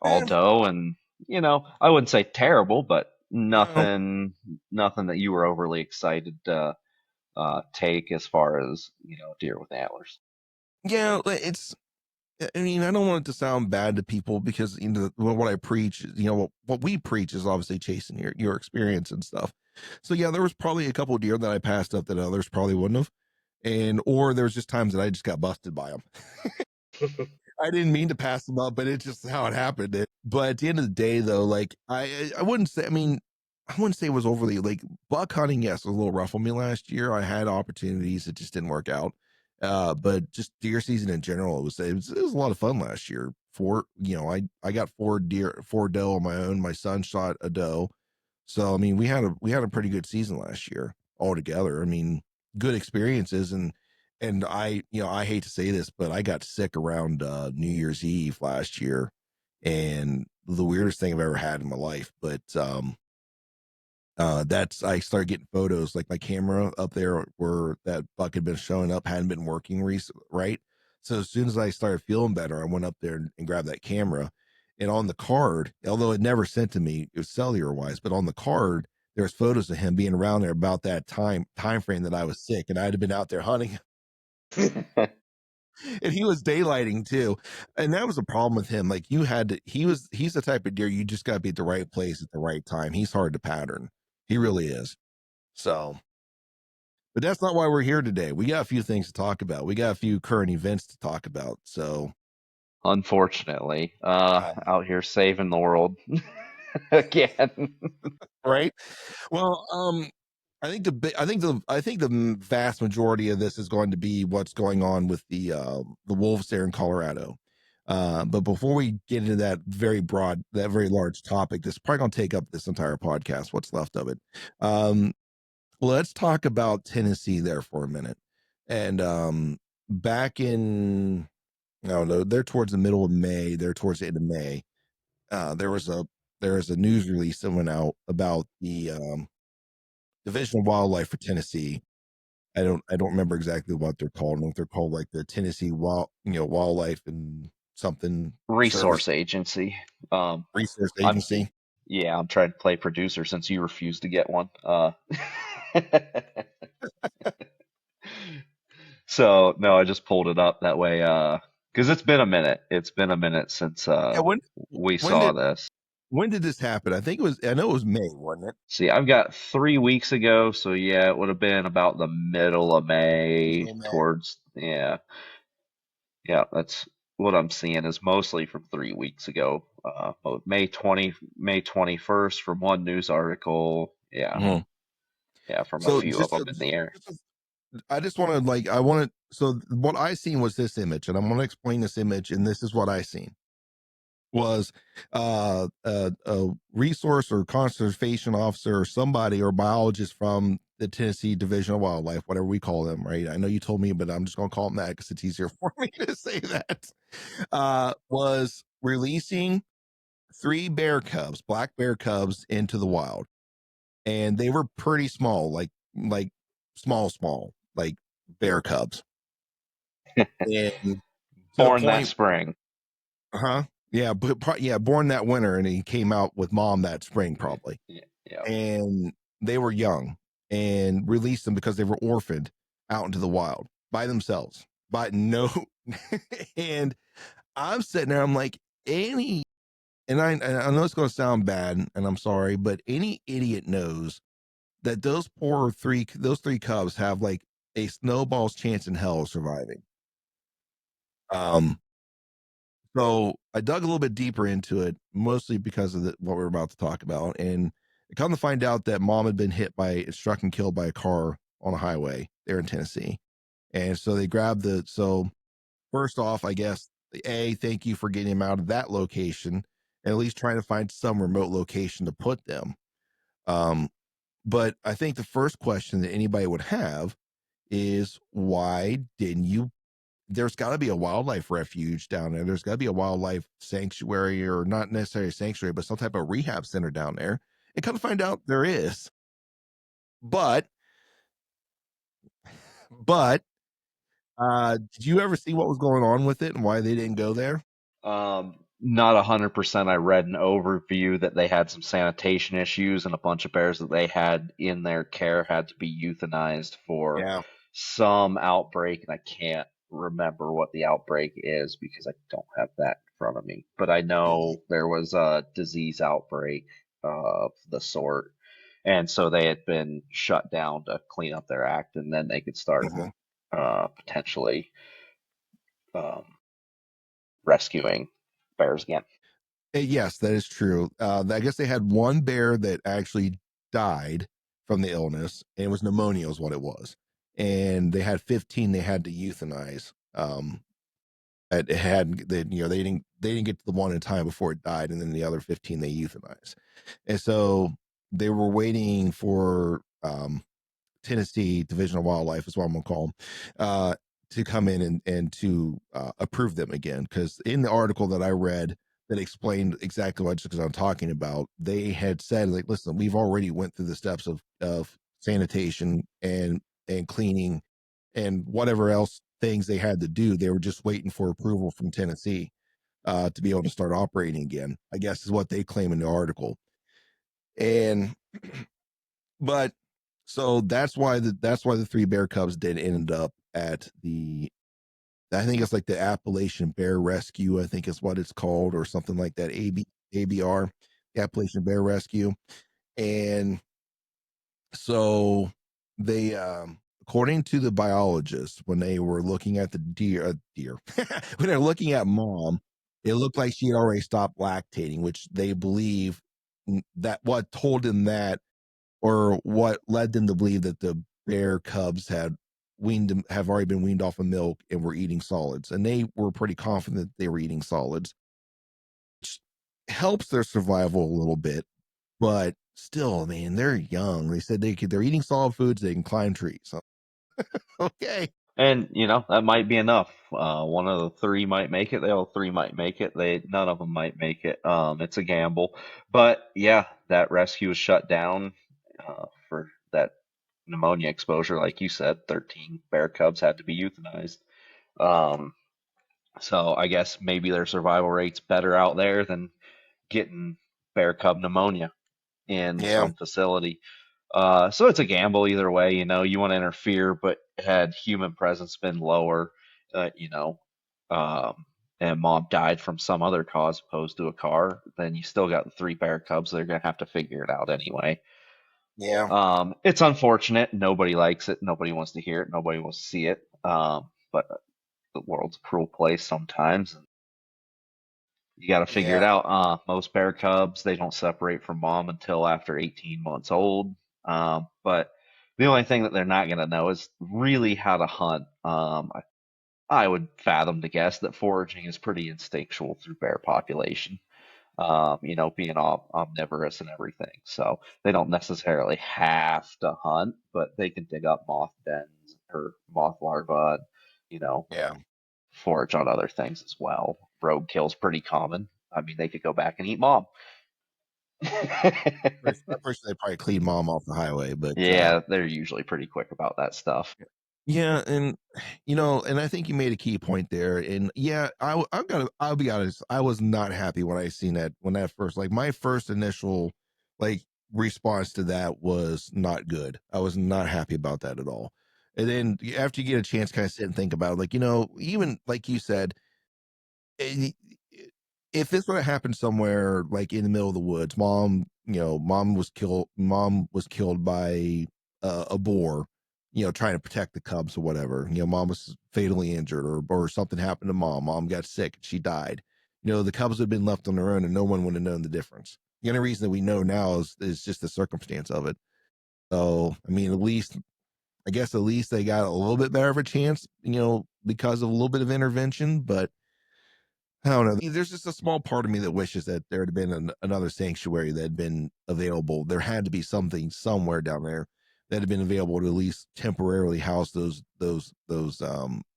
[SPEAKER 2] all
[SPEAKER 1] Eh,
[SPEAKER 2] dough, and I wouldn't say terrible, but
[SPEAKER 1] no,
[SPEAKER 2] nothing that you were overly excited to take as far as deer with antlers.
[SPEAKER 1] yeah, it's. I mean, I don't want it to sound bad to people because what I preach, what we preach is obviously chasing your experience and stuff. So yeah, there was probably a couple of deer that I passed up that others probably wouldn't have, and or there's just times that I just got busted by them. I didn't mean to pass them up, but it's just how it happened. But at the end of the day, though, like I wouldn't say. I mean, I wouldn't say it was overly like buck hunting. Yes, was a little rough on me last year. I had opportunities that just didn't work out. But just deer season in general, it was a lot of fun last year. I got 4 doe on my own. My son shot a doe. So I mean, we had a pretty good season last year altogether. I mean, good experiences, and I hate to say this, but I got sick around New Year's Eve last year, and the weirdest thing I've ever had in my life. But that's I started getting photos, like my camera up there where that buck had been showing up hadn't been working right. So as soon as I started feeling better, I went up there and grabbed that camera. And on the card, although it never sent to me, it was cellular wise, but on the card, there's photos of him being around there about that time frame that I was sick, and I'd have been out there hunting, and he was daylighting too. And that was a problem with him. Like he's the type of deer you just gotta be at the right place at the right time. He's hard to pattern. He really is. So, but that's not why we're here today. We got a few things to talk about. We got a few current events to talk about. So,
[SPEAKER 2] Unfortunately,
[SPEAKER 1] um,
[SPEAKER 2] out here saving the world again.
[SPEAKER 1] right. Well, I think the vast majority of this is going to be what's going on with the wolves there in Colorado. But before we get into that very large topic, this is probably going to take up this entire podcast. What's left of it. Um, let's talk about Tennessee there for a minute. And back in I don't know, they're towards the middle of May, they're towards the end of May. There was a news release that went out about the Division of Wildlife for Tennessee. I don't remember exactly what they're called. I don't know if they're called like the Tennessee Wildlife and something service
[SPEAKER 2] Resource agency. Um,
[SPEAKER 1] resource
[SPEAKER 2] I'm
[SPEAKER 1] agency.
[SPEAKER 2] yeah, I'm trying to play producer since you refused to get one. So no, I just pulled it up that way. Because it's been a minute. It's been a minute since
[SPEAKER 1] Yeah,
[SPEAKER 2] we
[SPEAKER 1] when
[SPEAKER 2] saw
[SPEAKER 1] did
[SPEAKER 2] this.
[SPEAKER 1] when did this happen? I know it was May, wasn't it?
[SPEAKER 2] See, I've got 3 weeks ago, so yeah, it would have been about the middle of May
[SPEAKER 1] Middle of May.
[SPEAKER 2] towards yeah, that's what I'm seeing is mostly from 3 weeks ago. May 21st from one news article. Yeah,
[SPEAKER 1] Mhm.
[SPEAKER 2] yeah, from a
[SPEAKER 1] So
[SPEAKER 2] few of them in the air.
[SPEAKER 1] I just want to I want to so what I seen was this image, and I'm going to explain this image, and this is what I seen was a resource or conservation officer or somebody or biologist from the Tennessee Division of Wildlife, whatever we call them, right? I know you told me, but I'm just going to call them that because it's easier for me to say that. Was releasing 3 black bear cubs into the wild, and they were pretty small, like small, like bear cubs, and to the
[SPEAKER 2] Born that
[SPEAKER 1] point.
[SPEAKER 2] spring.
[SPEAKER 1] Uh-huh. Yeah, but yeah, born that winter, and he came out with mom that spring
[SPEAKER 2] Yeah,
[SPEAKER 1] probably.
[SPEAKER 2] yeah, yeah.
[SPEAKER 1] And they were young and released them because they were orphaned out into the wild by themselves. By no and I'm sitting there, I'm like, any and I know it's gonna sound bad, and I'm sorry, but any idiot knows that those 3 cubs have like a snowball's chance in hell of surviving. Um So I dug a little bit deeper into it, mostly because of what we're about to talk about. And I come to find out that mom had been struck and killed by a car on a highway there in Tennessee. And so they grabbed so first off, I guess, thank you for getting him out of that location and at least trying to find some remote location to put them. Um, but I think the first question that anybody would have is why didn't you there's got to be a wildlife refuge down there. There's got to be a wildlife sanctuary, or not necessarily a sanctuary, but some type of rehab center down there. And come to find out there is. But, but, did you ever see what was going on with it and why they didn't go there?
[SPEAKER 2] Not 100%. I read an overview that they had some sanitation issues and a bunch of bears that they had in their care had to be euthanized for
[SPEAKER 1] Yeah.
[SPEAKER 2] some outbreak, and I can't remember what the outbreak is because I don't have that in front of me. But I know there was a disease outbreak of the sort, and so they had been shut down to clean up their act, and then they could start
[SPEAKER 1] Mhm.
[SPEAKER 2] potentially um, rescuing bears again.
[SPEAKER 1] Yes, that is true. I guess they had one bear that actually died from the illness, and it was pneumonia is what it was. And they had 15 they had to euthanize. It had they, they didn't get to the one in time before it died, and then the other 15 they euthanized. And so they were waiting for Tennessee Division of Wildlife is what I'm gonna call them, to come in and to approve them again. Because in the article that I read that explained exactly what I'm talking about, they had said like, listen, we've already went through the steps of sanitation and cleaning and whatever else things they had to do. They were just waiting for approval from Tennessee to be able to start operating again, I guess is what they claim in the article. And but so that's why the three bear cubs did end up at the, I think it's like the Appalachian Bear Rescue, I think is what it's called, or something like that. ABR, Appalachian Bear Rescue. And so they according to the biologist, when they were looking at the deer when they're looking at mom, it looked like she had already stopped lactating, which they believe that what told them that, or what led them to believe that the bear cubs have already been weaned off of milk and were eating solids, and they were pretty confident they were eating solids, which helps their survival a little bit. But still, man, they're young. They said they're eating solid foods, they can climb trees. So, okay.
[SPEAKER 2] And that might be enough. One of the three might make it. The other three might make it. None of them might make it. It's a gamble. But yeah, that rescue was shut down for that pneumonia exposure, like you said. 13 bear cubs had to be euthanized. Um, so I guess maybe their survival rate's better out there than getting bear cub pneumonia in
[SPEAKER 1] Yeah.
[SPEAKER 2] some facility. So it's a gamble either way. You want to interfere, but had human presence been lower, um, and mom died from some other cause opposed to a car, then you still got the three bear cubs. They're gonna have to figure it out anyway.
[SPEAKER 1] Yeah.
[SPEAKER 2] It's unfortunate. Nobody likes it. Nobody wants to hear it. Nobody wants to see it. But the world's a cruel place sometimes. You got to figure it
[SPEAKER 1] Yeah.
[SPEAKER 2] out. Most bear cubs, they don't separate from mom until after 18 months old. But the only thing that they're not going to know is really how to hunt. I would fathom to guess that foraging is pretty instinctual through bear population. Being omnivorous and everything. So they don't necessarily have to hunt, but they can dig up moth dens or moth larvae and, you know,
[SPEAKER 1] Yeah.
[SPEAKER 2] forage on other things as well. Roadkill's pretty common. I mean, they could go back and eat mom.
[SPEAKER 1] I'm pretty sure they probably clean mom off the highway, but
[SPEAKER 2] Yeah, they're usually pretty quick about that stuff.
[SPEAKER 1] yeah, and and I think you made a key point there. And yeah, I'll be honest, I was not happy when I seen that when that first, like, my first initial like response to that was not good. I was not happy about that at all. And then after you get a chance, kind of sit and think about it, like, even like you said, eh, if this would have happened somewhere like in the middle of the woods, mom was killed by a boar, trying to protect the cubs or whatever. Mom was fatally injured, or something happened to mom got sick, she died. The cubs would have been left on their own and no one would have known the difference. The only reason that we know now is just the circumstance of it. So I mean, at least they got a little bit better of a chance, because of a little bit of intervention. But I don't know. There's just a small part of me that wishes that there had been another sanctuary that had been available. There had to be something somewhere down there that had been available to at least temporarily house those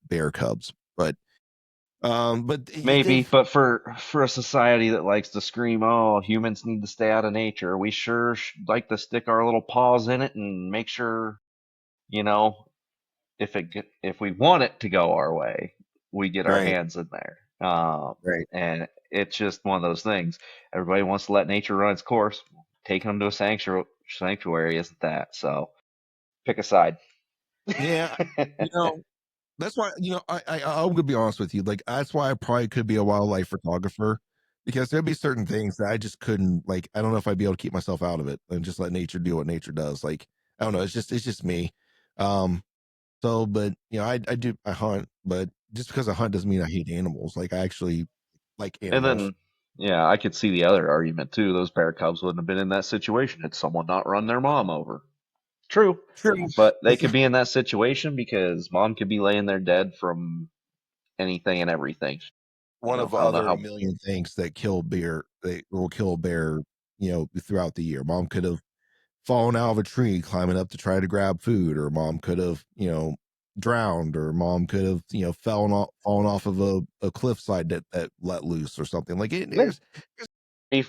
[SPEAKER 1] bear cubs. But
[SPEAKER 2] Maybe,
[SPEAKER 1] they've
[SPEAKER 2] but for a society that likes to scream, "Oh, humans need to stay out of nature," we sure like to stick our little paws in it and make sure, you know, if we want it to go our way, we get our
[SPEAKER 1] right,
[SPEAKER 2] hands in there.
[SPEAKER 1] right.
[SPEAKER 2] And it's just one of those things. Everybody wants to let nature run its course. Taking them to a sanctuary isn't that. So pick a side.
[SPEAKER 1] Yeah, you know, that's why, I'm gonna be honest with you. Like, that's why I probably could be a wildlife photographer, because there'd be certain things that I just couldn't, like, I don't know if I'd be able to keep myself out of it and just let nature do what nature does. Like, I don't know, it's just me. Um, so, but I hunt, but just because I hunt doesn't mean I hate animals. Like, I actually like
[SPEAKER 2] And
[SPEAKER 1] animals.
[SPEAKER 2] then, Yeah, I could see the other argument too. Those bear cubs wouldn't have been in that situation had someone not run their mom over. True,
[SPEAKER 1] True.
[SPEAKER 2] but they could be in that situation because mom could be laying there dead from anything and everything.
[SPEAKER 1] One of
[SPEAKER 2] I don't know
[SPEAKER 1] other
[SPEAKER 2] how.
[SPEAKER 1] million things that kill bear, they will kill a bear, throughout the year. Mom could have fallen out of a tree climbing up to try to grab food, or mom could have, drowned, or mom could have, fallen off of a cliffside that let loose or something. Like it
[SPEAKER 2] Yeah,
[SPEAKER 1] there's
[SPEAKER 2] tree,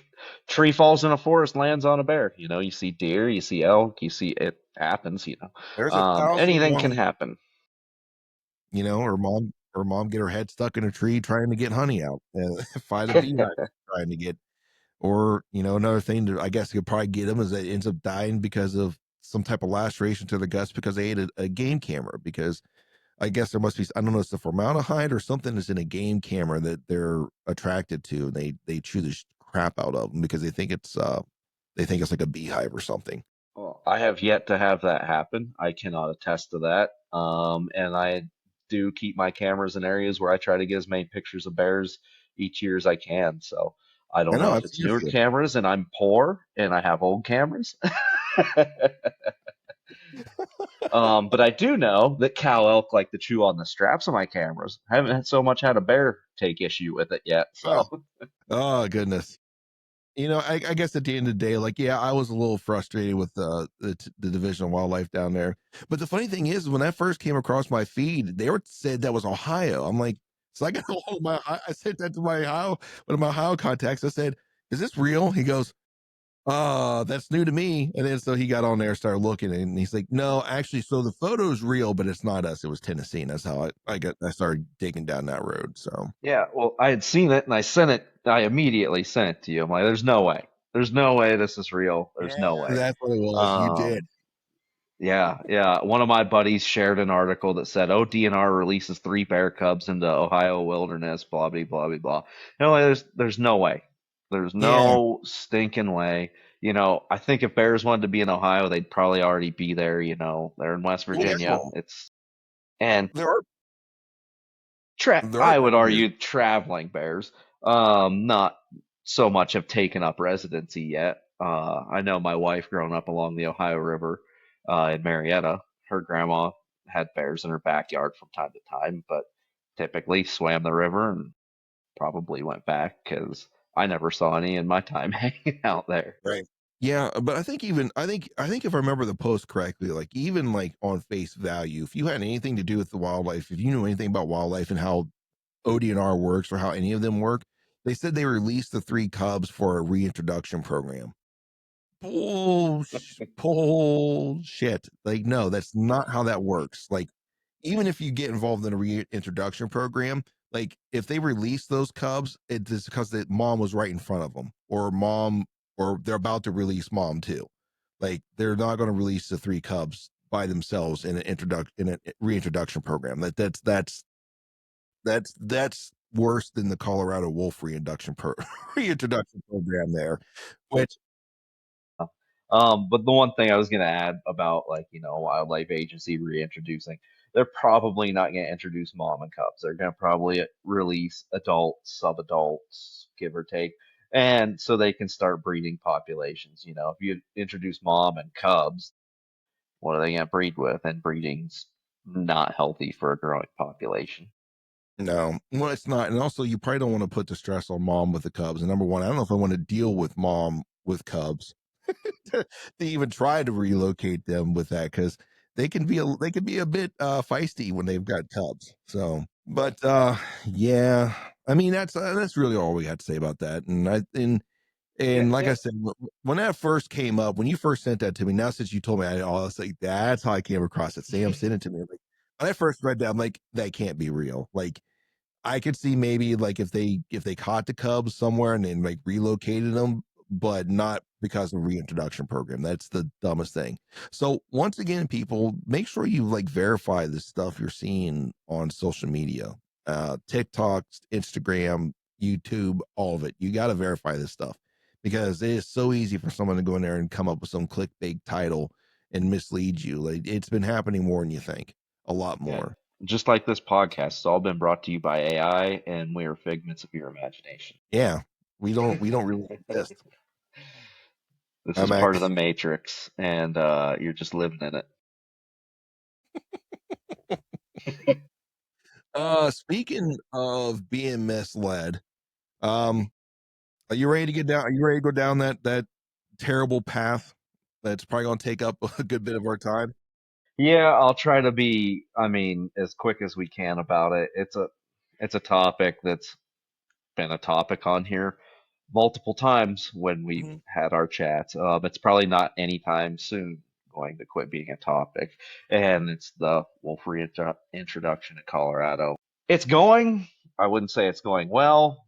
[SPEAKER 2] tree falls in a forest, lands on a bear. You see deer, you see elk, you see it happens.
[SPEAKER 1] there's a thousand and
[SPEAKER 2] Anything can
[SPEAKER 1] one,
[SPEAKER 2] happen.
[SPEAKER 1] or mom get her head stuck in a tree trying to get honey out and find a beehive trying to get. Or, another thing that I guess could probably get them is that it ends up dying because of some type of laceration to the guts because they ate a game camera. Because I guess there must be, I don't know, it's the formaldehyde or something that's in a game camera that they're attracted to, and they chew the crap out of them because they think it's like a beehive or something.
[SPEAKER 2] Well, I have yet to have that happen. I cannot attest to that. And I do keep my cameras in areas where I try to get as many pictures of bears each year as I can. So I
[SPEAKER 1] I
[SPEAKER 2] don't
[SPEAKER 1] know
[SPEAKER 2] know if
[SPEAKER 1] I've
[SPEAKER 2] it's
[SPEAKER 1] seen a
[SPEAKER 2] newer
[SPEAKER 1] few.
[SPEAKER 2] cameras and I'm poor and I have old cameras. But I do know that cow elk like to chew on the straps of my cameras. I haven't had so much had a bear take issue with it yet.
[SPEAKER 1] Oh,
[SPEAKER 2] So
[SPEAKER 1] oh goodness. I guess at the end of the day, like, yeah, I was a little frustrated with the Division of Wildlife down there. But the funny thing is, when that first came across my feed, they were said that was Ohio. I'm like, so I got a hold of I sent that to my Ohio, one of my Ohio contacts. I said, "Is this real?" He goes, that's new to me." And then so he got on there, started looking, and he's like, "No, actually, so the photo's real, but it's not us. It was Tennessee." And that's how I started digging down that road. So
[SPEAKER 2] yeah, well, I had seen it and I sent it. I immediately sent it to you. I'm like, there's no way. There's no way this is real. There's
[SPEAKER 1] yeah,
[SPEAKER 2] no way.
[SPEAKER 1] that's what it was. You did.
[SPEAKER 2] Um, Yeah, yeah. One of my buddies shared an article that said, "Oh, DNR releases 3 bear cubs into Ohio wilderness." Blah blah blah blah blah. There's no way. There's
[SPEAKER 1] Yeah.
[SPEAKER 2] no stinking way. I think if bears wanted to be in Ohio, they'd probably already be there. They're in West
[SPEAKER 1] Oh
[SPEAKER 2] Virginia.
[SPEAKER 1] yeah.
[SPEAKER 2] And
[SPEAKER 1] There are there are
[SPEAKER 2] I would
[SPEAKER 1] predators.
[SPEAKER 2] argue traveling bears, not so much have taken up residency yet. I know my wife growing up along the Ohio River in Marietta, her grandma had bears in her backyard from time to time, but typically swam the river and probably went back because I never saw any in my time hanging out there.
[SPEAKER 1] Right. Yeah, but I think if I remember the post correctly, like even like on face value, if you had anything to do with the wildlife, if you knew anything about wildlife and how ODNR works or how any of them work, they said they released the 3 cubs for a reintroduction program. Bullshit. Like, no, that's not how that works. Like, even if you get involved in a reintroduction program, like if they release those cubs, it's because that mom was right in front of them, or they're about to release mom too. Like, they're not going to release the 3 cubs by themselves in a reintroduction program. That's worse than the Colorado wolf reintroduction program there, which
[SPEAKER 2] But the one thing I was gonna add about wildlife agency reintroducing, they're probably not gonna introduce mom and cubs. They're gonna probably release adults, sub-adults, give or take, and so they can start breeding populations. If you introduce mom and cubs, what are they gonna breed with? And breeding's not healthy for a growing population.
[SPEAKER 1] no, well, it's not. And also, you probably don't want to put the stress on mom with the cubs. And number one, I don't know if I want to deal with mom with cubs to even try to relocate them with that, because they can be a bit feisty when they've got cubs. So, but yeah, I mean that's really all we got to say about that.
[SPEAKER 2] Yeah,
[SPEAKER 1] And like
[SPEAKER 2] yeah.
[SPEAKER 1] I said, when that first came up, when you first sent that to me, now since you told me, I was like, that's how I came across it. Sam sent it to me. Like, when I first read that, I'm like, that can't be real. Like, I could see maybe like if they caught the cubs somewhere and then like relocated them, but not because of reintroduction program. That's the dumbest thing. So once again, people, make sure you like verify the stuff you're seeing on social media, TikTok, Instagram, YouTube, all of it. You got to verify this stuff because it is so easy for someone to go in there and come up with some clickbait title and mislead you. Like, it's been happening more than you think, a lot
[SPEAKER 2] Yeah.
[SPEAKER 1] more.
[SPEAKER 2] Just like this podcast, it's all been brought to you by AI, and we are figments of your imagination.
[SPEAKER 1] Yeah. We don't really exist.
[SPEAKER 2] This is
[SPEAKER 1] I'm
[SPEAKER 2] part of the
[SPEAKER 1] actually
[SPEAKER 2] matrix, and you're just living in it.
[SPEAKER 1] speaking of being misled, um, are you ready to get down? Are you ready to go down that terrible path that's probably gonna take up a good bit of our time?
[SPEAKER 2] Yeah, I'll try to be, I mean, as quick as we can about it. It's a topic that's been a topic on here multiple times when we've
[SPEAKER 1] Mhm.
[SPEAKER 2] had our chats. It's probably not anytime soon going to quit being a topic, and it's the wolf reintroduction to Colorado. It's going. I wouldn't say it's going well,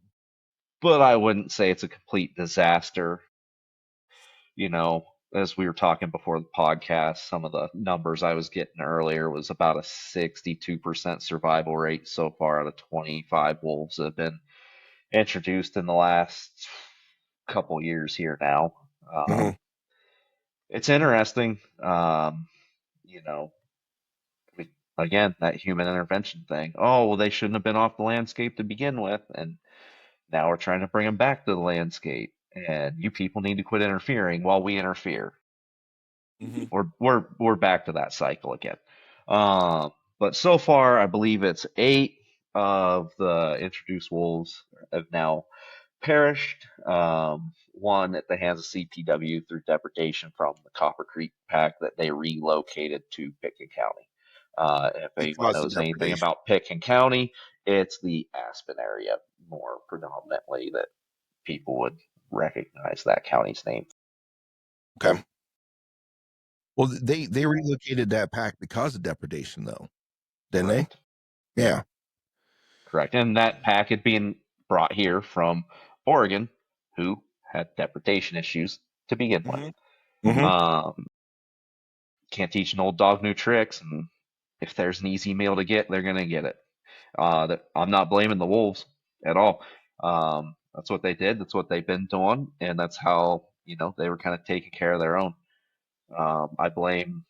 [SPEAKER 2] but I wouldn't say it's a complete disaster. You know, as we were talking before the podcast, some of the numbers I was getting earlier was about a 62% survival rate so far out of 25 wolves that have been introduced in the last couple years here now.
[SPEAKER 1] Mhm.
[SPEAKER 2] It's interesting. You know, we, again, that human intervention thing. Oh, well, they shouldn't have been off the landscape to begin with, and now we're trying to bring them back to the landscape. And you people need to quit interfering while we interfere.
[SPEAKER 1] Mhm.
[SPEAKER 2] We're back to that cycle again. Um, but so far, I believe it's 8 of the introduced wolves have now perished. One at the hands of CPW through depredation from the Copper Creek pack that they relocated to Pitkin County. If
[SPEAKER 1] It
[SPEAKER 2] anyone
[SPEAKER 1] caused the
[SPEAKER 2] knows anything
[SPEAKER 1] depredation.
[SPEAKER 2] about Pitkin County, it's the Aspen area more predominantly that people would recognize that county's name.
[SPEAKER 1] Okay. Well, they relocated that pack because of depredation, though, didn't they?
[SPEAKER 2] Correct.
[SPEAKER 1] Yeah.
[SPEAKER 2] Correct. And that pack had been brought here from Oregon, who had depredation issues to begin with.
[SPEAKER 1] Mhm. Mhm.
[SPEAKER 2] Um, can't teach an old dog new tricks, and if there's an easy meal to get, they're gonna get it. I'm not blaming the wolves at all. That's what they did. That's what they've been doing, and that's how they were kind of taking care of their own. I blame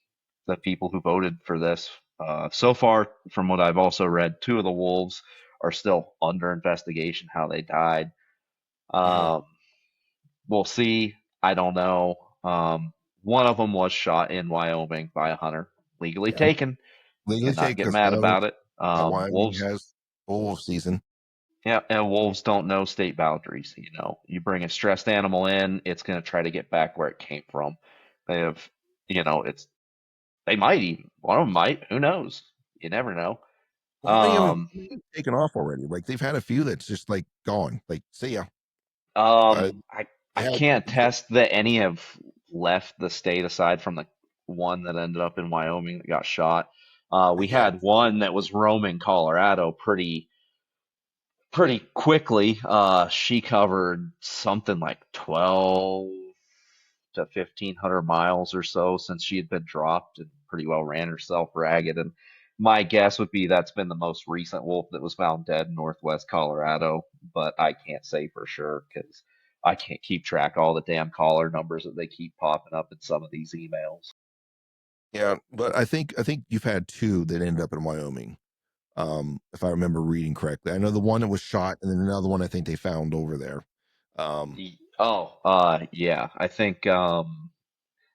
[SPEAKER 2] the people who voted for this. So far, from what I've also read, 2 of the wolves are still under investigation how they died.
[SPEAKER 1] Mhm.
[SPEAKER 2] Um, we'll see. I don't know. One of them was shot in Wyoming by a hunter, legally
[SPEAKER 1] Yeah.
[SPEAKER 2] taken.
[SPEAKER 1] Legally
[SPEAKER 2] Cannot
[SPEAKER 1] take
[SPEAKER 2] get
[SPEAKER 1] because
[SPEAKER 2] mad about it.
[SPEAKER 1] Wyoming
[SPEAKER 2] Wolves,
[SPEAKER 1] has wolf season.
[SPEAKER 2] yeah, and wolves don't know state boundaries. You bring a stressed animal in, it's going to try to get back where it came from. They have, it's they might even one of them might. Who knows? You never know.
[SPEAKER 1] Well,
[SPEAKER 2] Um,
[SPEAKER 1] how many have taken off already? Like they've had a few that's just like gone. Like, see ya.
[SPEAKER 2] um,
[SPEAKER 1] Uh,
[SPEAKER 2] I
[SPEAKER 1] they
[SPEAKER 2] I
[SPEAKER 1] had
[SPEAKER 2] can't test that any have left the state aside from the one that ended up in Wyoming that got shot. We
[SPEAKER 1] yeah.
[SPEAKER 2] had one that was roaming Colorado pretty quickly. She covered something like 12 to 1,500 miles or so since she had been dropped and pretty well ran herself ragged. And my guess would be that's been the most recent wolf that was found dead in northwest Colorado, but I can't say for sure because I can't keep track of all the damn caller numbers that they keep popping up in some of these emails.
[SPEAKER 1] Yeah, but I think you've had two that ended up in Wyoming. If I remember reading correctly. I know the one that was shot and then another one I think they found over there. Um,
[SPEAKER 2] Yeah, I think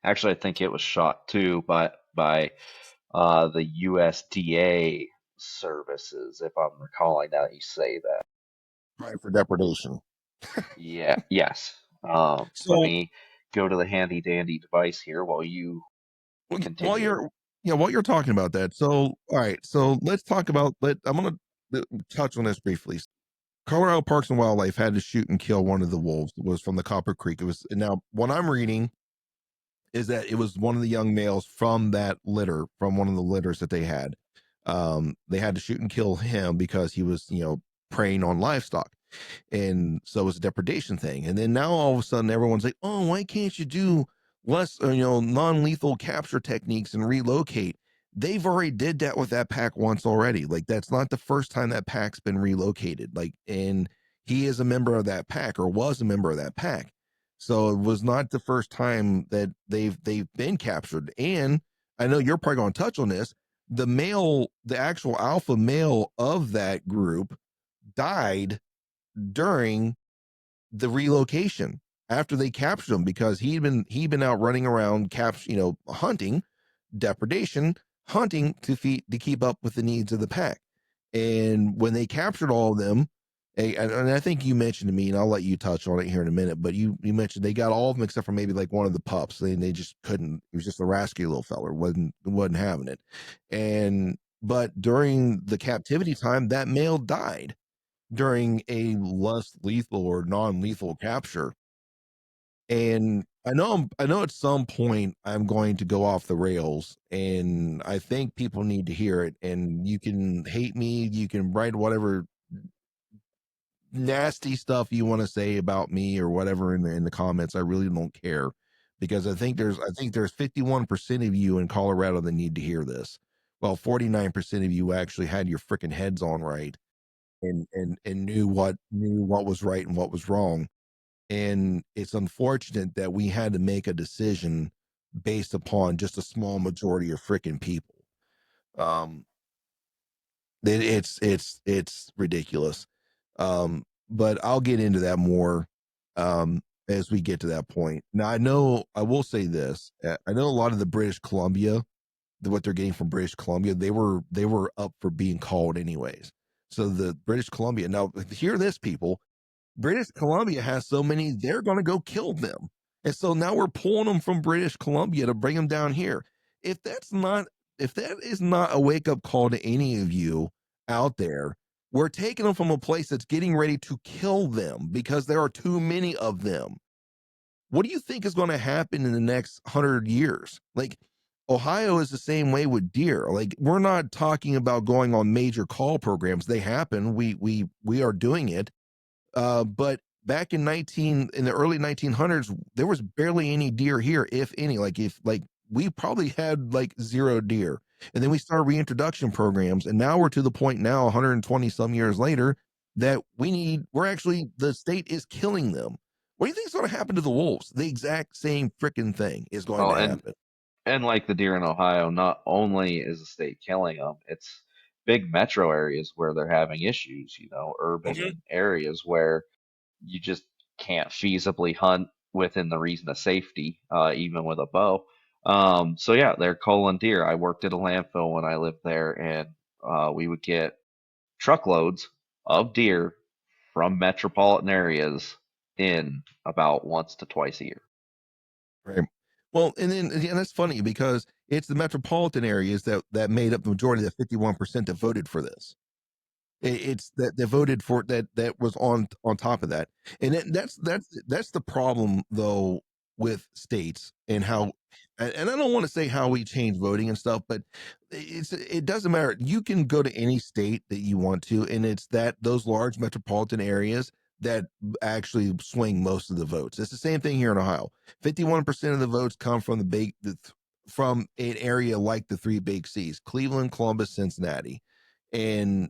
[SPEAKER 2] actually I think it was shot too by the USDA services, if I'm recalling that you say that.
[SPEAKER 1] right for depredation.
[SPEAKER 2] Yeah, yes. Let
[SPEAKER 1] So
[SPEAKER 2] me go to the handy dandy device here while you
[SPEAKER 1] while
[SPEAKER 2] continue.
[SPEAKER 1] you're while you're talking about that, so all right, so let's talk about I'm gonna touch on this briefly. Colorado Parks and Wildlife had to shoot and kill one of the wolves. It was from the Copper Creek. It was now what I'm reading is that it was one of the young males from that litter, from one of the litters that they had. They had to shoot and kill him because he was, preying on livestock. And so it's a depredation thing. And then now all of a sudden everyone's like, oh, why can't you do less, non-lethal capture techniques and relocate? They've already did that with that pack once already. Like that's not the first time that pack's been relocated. Like, and he is a member of that pack or was a member of that pack. So it was not the first time that they've been captured. And I know you're probably going to touch on this. The actual alpha male of that group died during the relocation after they captured him, because he'd been out running around hunting, depredation, hunting to keep up with the needs of the pack. And when they captured all of them, and I think you mentioned to me, and I'll let you touch on it here in a minute, but you mentioned they got all of them except for maybe like one of the pups. They just couldn't. He was just a rascally little feller, wasn't having it. And but during the captivity time, that male died during a less lethal or non-lethal capture. And I know at some point I'm going to go off the rails, and I think people need to hear it. And you can hate me, you can write whatever nasty stuff you want to say about me or whatever in the comments. I really don't care, because I think there's 51% of you in Colorado that need to hear this. Well, 49% of you actually had your freaking heads on right, and knew what was right and what was wrong. And it's unfortunate that we had to make a decision based upon just a small majority of freaking people. Um, it's ridiculous. But I'll get into that more as we get to that point. Now, I will say this: I know a lot of the British Columbia, what they're getting from British Columbia, they were up for being called anyways. So the British Columbia, now hear this, people. British Columbia has so many, they're going to go kill them. And so now we're pulling them from British Columbia to bring them down here. If that's not, if that is not a wake up call to any of you out there, we're taking them from a place that's getting ready to kill them because there are too many of them. What do you think is going to happen in the next 100 years? Like, Ohio is the same way with deer. Like, we're not talking about going on major call programs. They happen. We are doing it, but back in the early 1900s, there was barely any deer here, if any. Like we probably had like zero deer, and then we started reintroduction programs, and now we're to the point now, 120 some years later, that we're actually, the state is killing them. What do you think is going to happen to the wolves? The exact same freaking thing is going
[SPEAKER 2] Oh,
[SPEAKER 1] to happen.
[SPEAKER 2] and like the deer in Ohio, not only is the state killing them, it's big metro areas where they're having issues,
[SPEAKER 1] Mhm.
[SPEAKER 2] urban areas where you just can't feasibly hunt within the reason of safety, even with a bow. So yeah, they're culling deer. I worked at a landfill when I lived there, and we would get truckloads of deer from metropolitan areas in about once to twice a year.
[SPEAKER 1] Right. Well, and that's funny because it's the metropolitan areas that made up the majority of the 51% that voted for this. It's that they voted for that was on top of that. And that's the problem though with states, and how, and I don't want to say how we change voting and stuff, but it doesn't matter. You can go to any state that you want to, and it's that those large metropolitan areas that actually swing most of the votes. It's the same thing here in Ohio. 51% of the votes come from from an area like the three big C's: Cleveland, Columbus, Cincinnati. And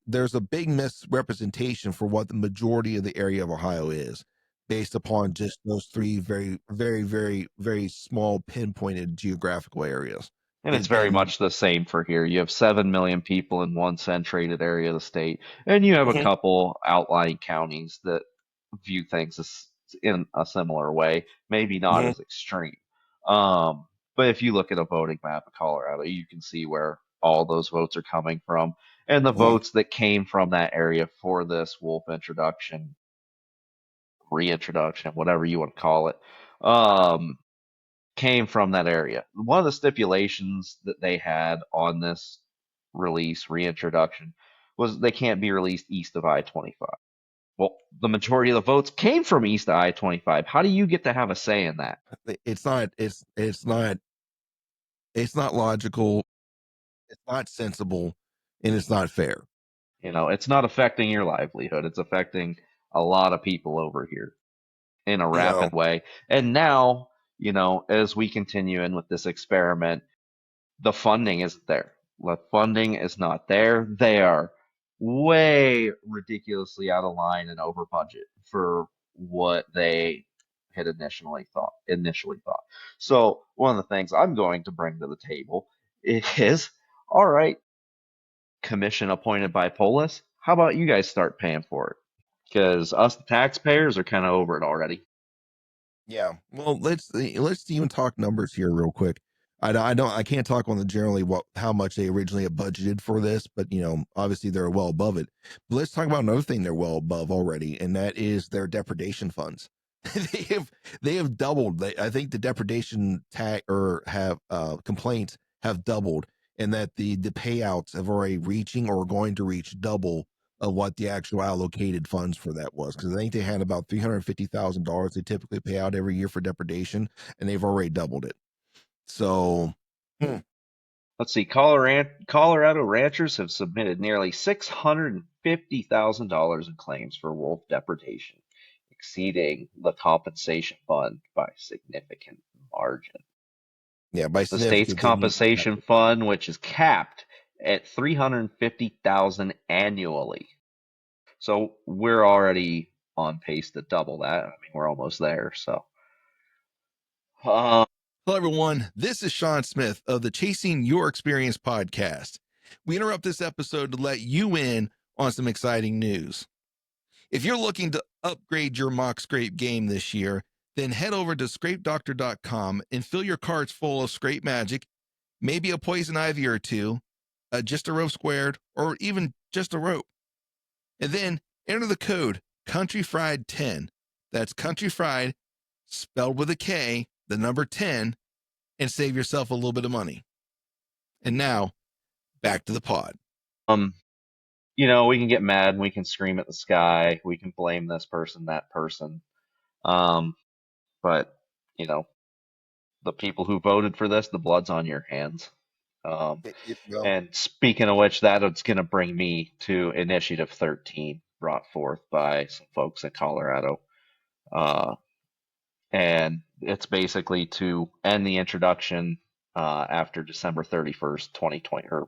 [SPEAKER 1] there's a big misrepresentation for what the majority of the area of Ohio is, based upon just those three very, very, very, very small pinpointed geographical areas.
[SPEAKER 2] And it's very
[SPEAKER 1] And
[SPEAKER 2] much the same for here. You have 7 million people in one centrated area of the state, and you have a
[SPEAKER 1] Mhm.
[SPEAKER 2] couple outlying counties that view things as, in a similar way, maybe not
[SPEAKER 1] Mhm.
[SPEAKER 2] as extreme. Um, but if you look at a voting map of Colorado, you can see where all those votes are coming from. And the
[SPEAKER 1] Mhm.
[SPEAKER 2] votes that came from that area for this wolf introduction, reintroduction, whatever you want to call it, um, came from that area. One of the stipulations that they had on this release, reintroduction, was they can't be released east of I 25. Well, the majority of the votes came from east of I 25. How do you get to have a say in that?
[SPEAKER 1] it's not logical, it's not sensible, and it's not fair.
[SPEAKER 2] It's not affecting your livelihood, it's affecting a lot of people over here in a
[SPEAKER 1] You know,
[SPEAKER 2] rapid way. And now, as we continue in with this experiment, the funding isn't there. The funding is not there. They are way ridiculously out of line and over budget for what they had initially thought. So one of the things I'm going to bring to the table is, all right, commission appointed by Polis. How about you guys start paying for it? because us the taxpayers are kind of over it already.
[SPEAKER 1] Yeah. Well, let's even talk numbers here real quick. I can't talk on the generally how much they originally had budgeted for this, but obviously they're well above it. But let's talk about another thing they're well above already, and that is their depredation funds. they have they have doubled. I think the depredation tag or have complaints have doubled, and that the payouts have already reaching or going to reach double of what the actual allocated funds for that was, because I think they had about $350,000 they typically pay out every year for depredation, and they've already doubled it. So, hmm,
[SPEAKER 2] Let's see. Colorado ranchers have submitted nearly $650,000 in claims for wolf depredation, exceeding the compensation fund by significant margin.
[SPEAKER 1] yeah, by
[SPEAKER 2] The state's
[SPEAKER 1] significant, they mean
[SPEAKER 2] compensation fund, which is capped at 350,000 annually. So we're already on pace to double that. I mean, we're almost there. So, um,
[SPEAKER 1] hello, everyone. This is Sean Smith of the Chasing Your Experience podcast. We interrupt this episode to let you in on some exciting news. If you're looking to upgrade your mock scrape game this year, then head over to scrapedoctor.com and fill your carts full of scrape magic, maybe a poison ivy or two, just a rope squared, or even just a rope. And then enter the code Kountryfried10. That's Kountryfried spelled with a K, the number 10, and save yourself a little bit of money. And now, back to the pod.
[SPEAKER 2] we can get mad and we can scream at the sky. We can blame this person, that person. Um, but, you know, the people who voted for this, the blood's on your hands. Um,
[SPEAKER 1] Well,
[SPEAKER 2] and speaking of which, that's going to bring me to Initiative 13, brought forth by some folks in Colorado. And it's basically to end the introduction after December 31st, 2020, or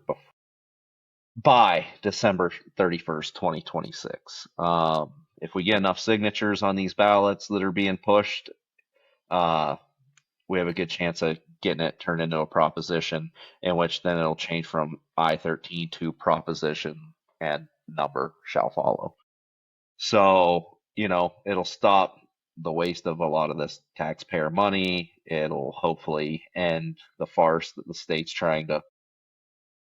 [SPEAKER 2] by December 31st, 2026. If we get enough signatures on these ballots that are being pushed, uh, we have a good chance of getting it turned into a proposition, in which then it'll change from I-13 to proposition, and number shall follow. So, it'll stop the waste of a lot of this taxpayer money. It'll hopefully end the farce that the state's trying to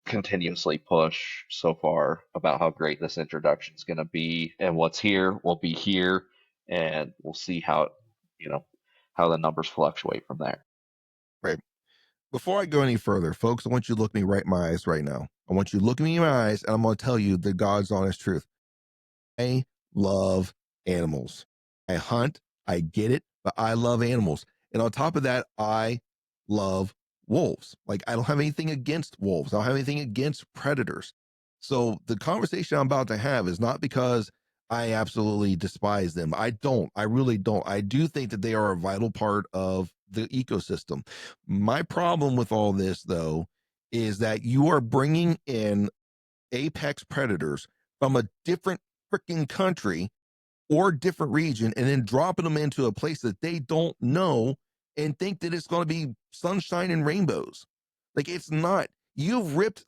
[SPEAKER 2] continuously push so far about how great this introduction is going to be, and what's here will be here, and we'll see how the numbers fluctuate from there.
[SPEAKER 1] right. Before I go any further, folks, I want you to look me right in my eyes right now. I want you to look me in my eyes, and I'm going to tell you the God's honest truth. I love animals. I hunt, I get it, but I love animals. And on top of that, I love wolves. Like, I don't have anything against wolves, I don't have anything against predators. So, the conversation I'm about to have is not because I absolutely despise them. I don't. I really don't. I do think that they are a vital part of the ecosystem. My problem with all this, though, is that you are bringing in apex predators from a different freaking country or different region and then dropping them into a place that they don't know and think that it's going to be sunshine and rainbows. Like, it's not. You've ripped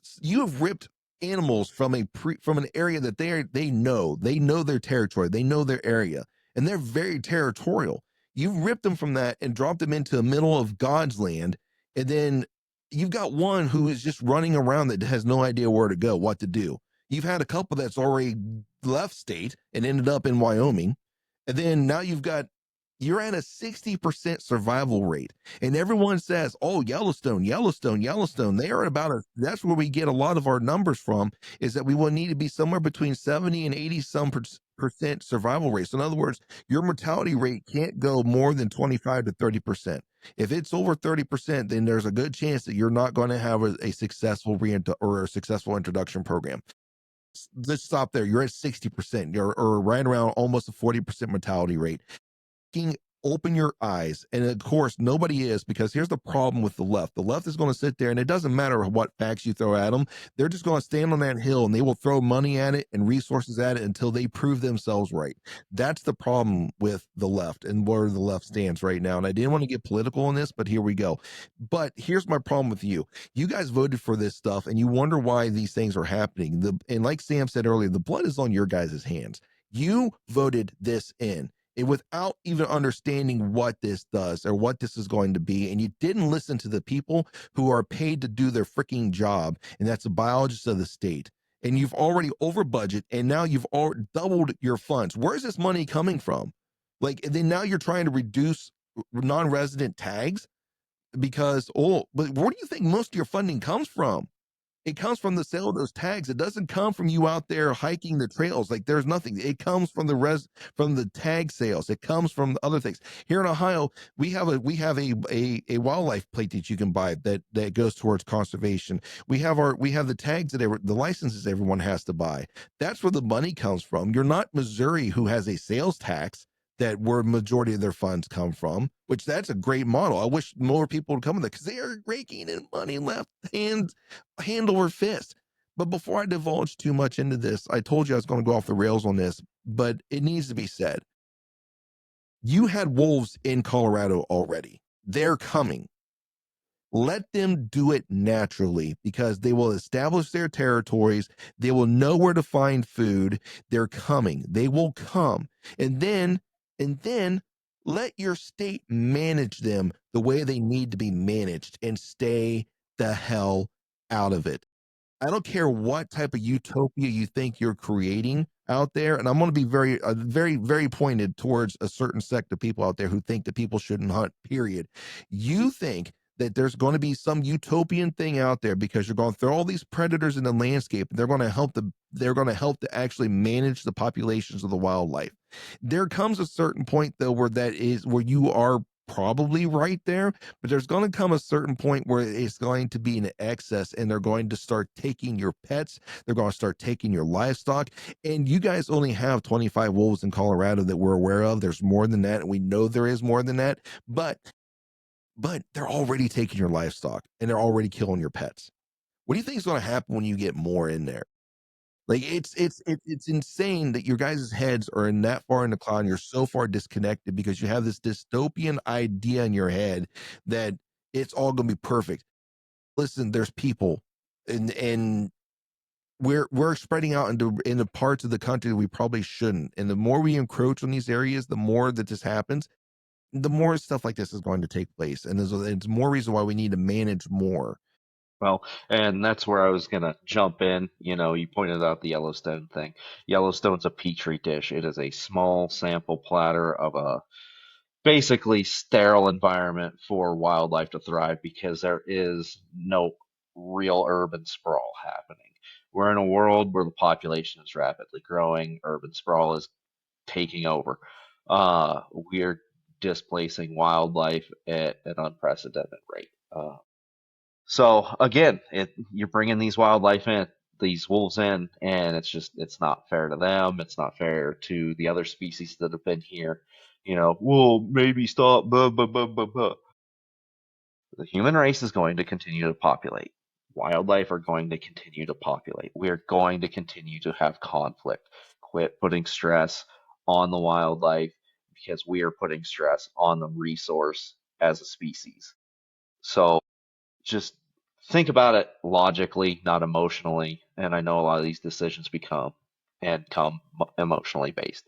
[SPEAKER 1] animals from from an area that they know their territory, they know their area, and they're very territorial. You've ripped them from that and dropped them into the middle of God's land, and then you've got one who is just running around that has no idea where to go, what to do. You've had a couple that's already left state and ended up in Wyoming. And then now you're at a 60% survival rate. And everyone says, oh, Yellowstone, Yellowstone, Yellowstone. They are that's where we get a lot of our numbers from, is that we will need to be somewhere between 70 and 80 some percent survival rate. So in other words, your mortality rate can't go more than 25 to 30%. If it's over 30%, then there's a good chance that you're not going to have a successful or a successful introduction program. Let's stop there. You're at 60%. Or right around almost a 40% mortality rate. Open your eyes. And of course, nobody is, because here's the problem with the left. The left is going to sit there, and it doesn't matter what facts you throw at them. They're just going to stand on that hill and they will throw money at it and resources at it until they prove themselves right. That's the problem with the left and where the left stands right now. And I didn't want to get political on this, but here we go. But here's my problem with you. You guys voted for this stuff and you wonder why these things are happening. And like Sam said earlier, the blood is on your guys' hands. You voted this in and without even understanding what this does or what this is going to be. And you didn't listen to the people who are paid to do their freaking job, and that's the biologists of the state. And you've already over budget, and now you've doubled your funds. Where's this money coming from? Like, and then now you're trying to reduce non-resident tags because, oh, but where do you think most of your funding comes from? It comes from the sale of those tags. It doesn't come from you out there hiking the trails. Like, there's nothing. It comes from from the tag sales. It comes from other things. Here in Ohio, we have a wildlife plate that you can buy that goes towards conservation. We have the tags the licenses everyone has to buy. That's where the money comes from. You're not Missouri, who has a sales tax that where majority of their funds come from, which that's a great model. I wish more people would come with that because they are raking in money left hand over fist. But before I divulge too much into this, I told you I was going to go off the rails on this, but it needs to be said. You had wolves in Colorado already. They're coming. Let them do it naturally because they will establish their territories. They will know where to find food. They're coming. They will come. And then let your state manage them the way they need to be managed and stay the hell out of it. I don't care what type of utopia you think you're creating out there, and I'm going to be very pointed towards a certain sect of people out there who think that people shouldn't hunt. Period. You think that there's going to be some utopian thing out there because you're going to throw all these predators in the landscape, and they're going to help to actually manage the populations of the wildlife. There comes a certain point though where you are probably right there, but there's going to come a certain point where it's going to be an excess and they're going to start taking your pets. They're going to start taking your livestock. And you guys only have 25 wolves in Colorado that we're aware of. There's more than that. And we know there is more than that, but they're already taking your livestock and they're already killing your pets. What do you think is going to happen when you get more in there? Like it's insane that your guys' heads are in that far in the cloud and you're so far disconnected because you have this dystopian idea in your head that it's all gonna be perfect. Listen, there's people and we're spreading out into parts of the country that we probably shouldn't. And the more we encroach on these areas, the more that this happens, the more stuff like this is going to take place. And there's more reason why we need to manage more.
[SPEAKER 2] Well, and that's where I was gonna jump in. You pointed out the Yellowstone thing. Yellowstone's a petri dish. It is a small sample platter of a basically sterile environment for wildlife to thrive because there is no real urban sprawl happening. We're in a world where the population is rapidly growing, urban sprawl is taking over. We're displacing wildlife at an unprecedented rate. So again, you're bringing these wildlife in, these wolves in, and it's not fair to them. It's not fair to the other species that have been here. Well, maybe stop. Blah, blah, blah, blah, blah. The human race is going to continue to populate. Wildlife are going to continue to populate. We're going to continue to have conflict. Quit putting stress on the wildlife because we are putting stress on the resource as a species. So just think about it logically, not emotionally. And I know a lot of these decisions come emotionally based.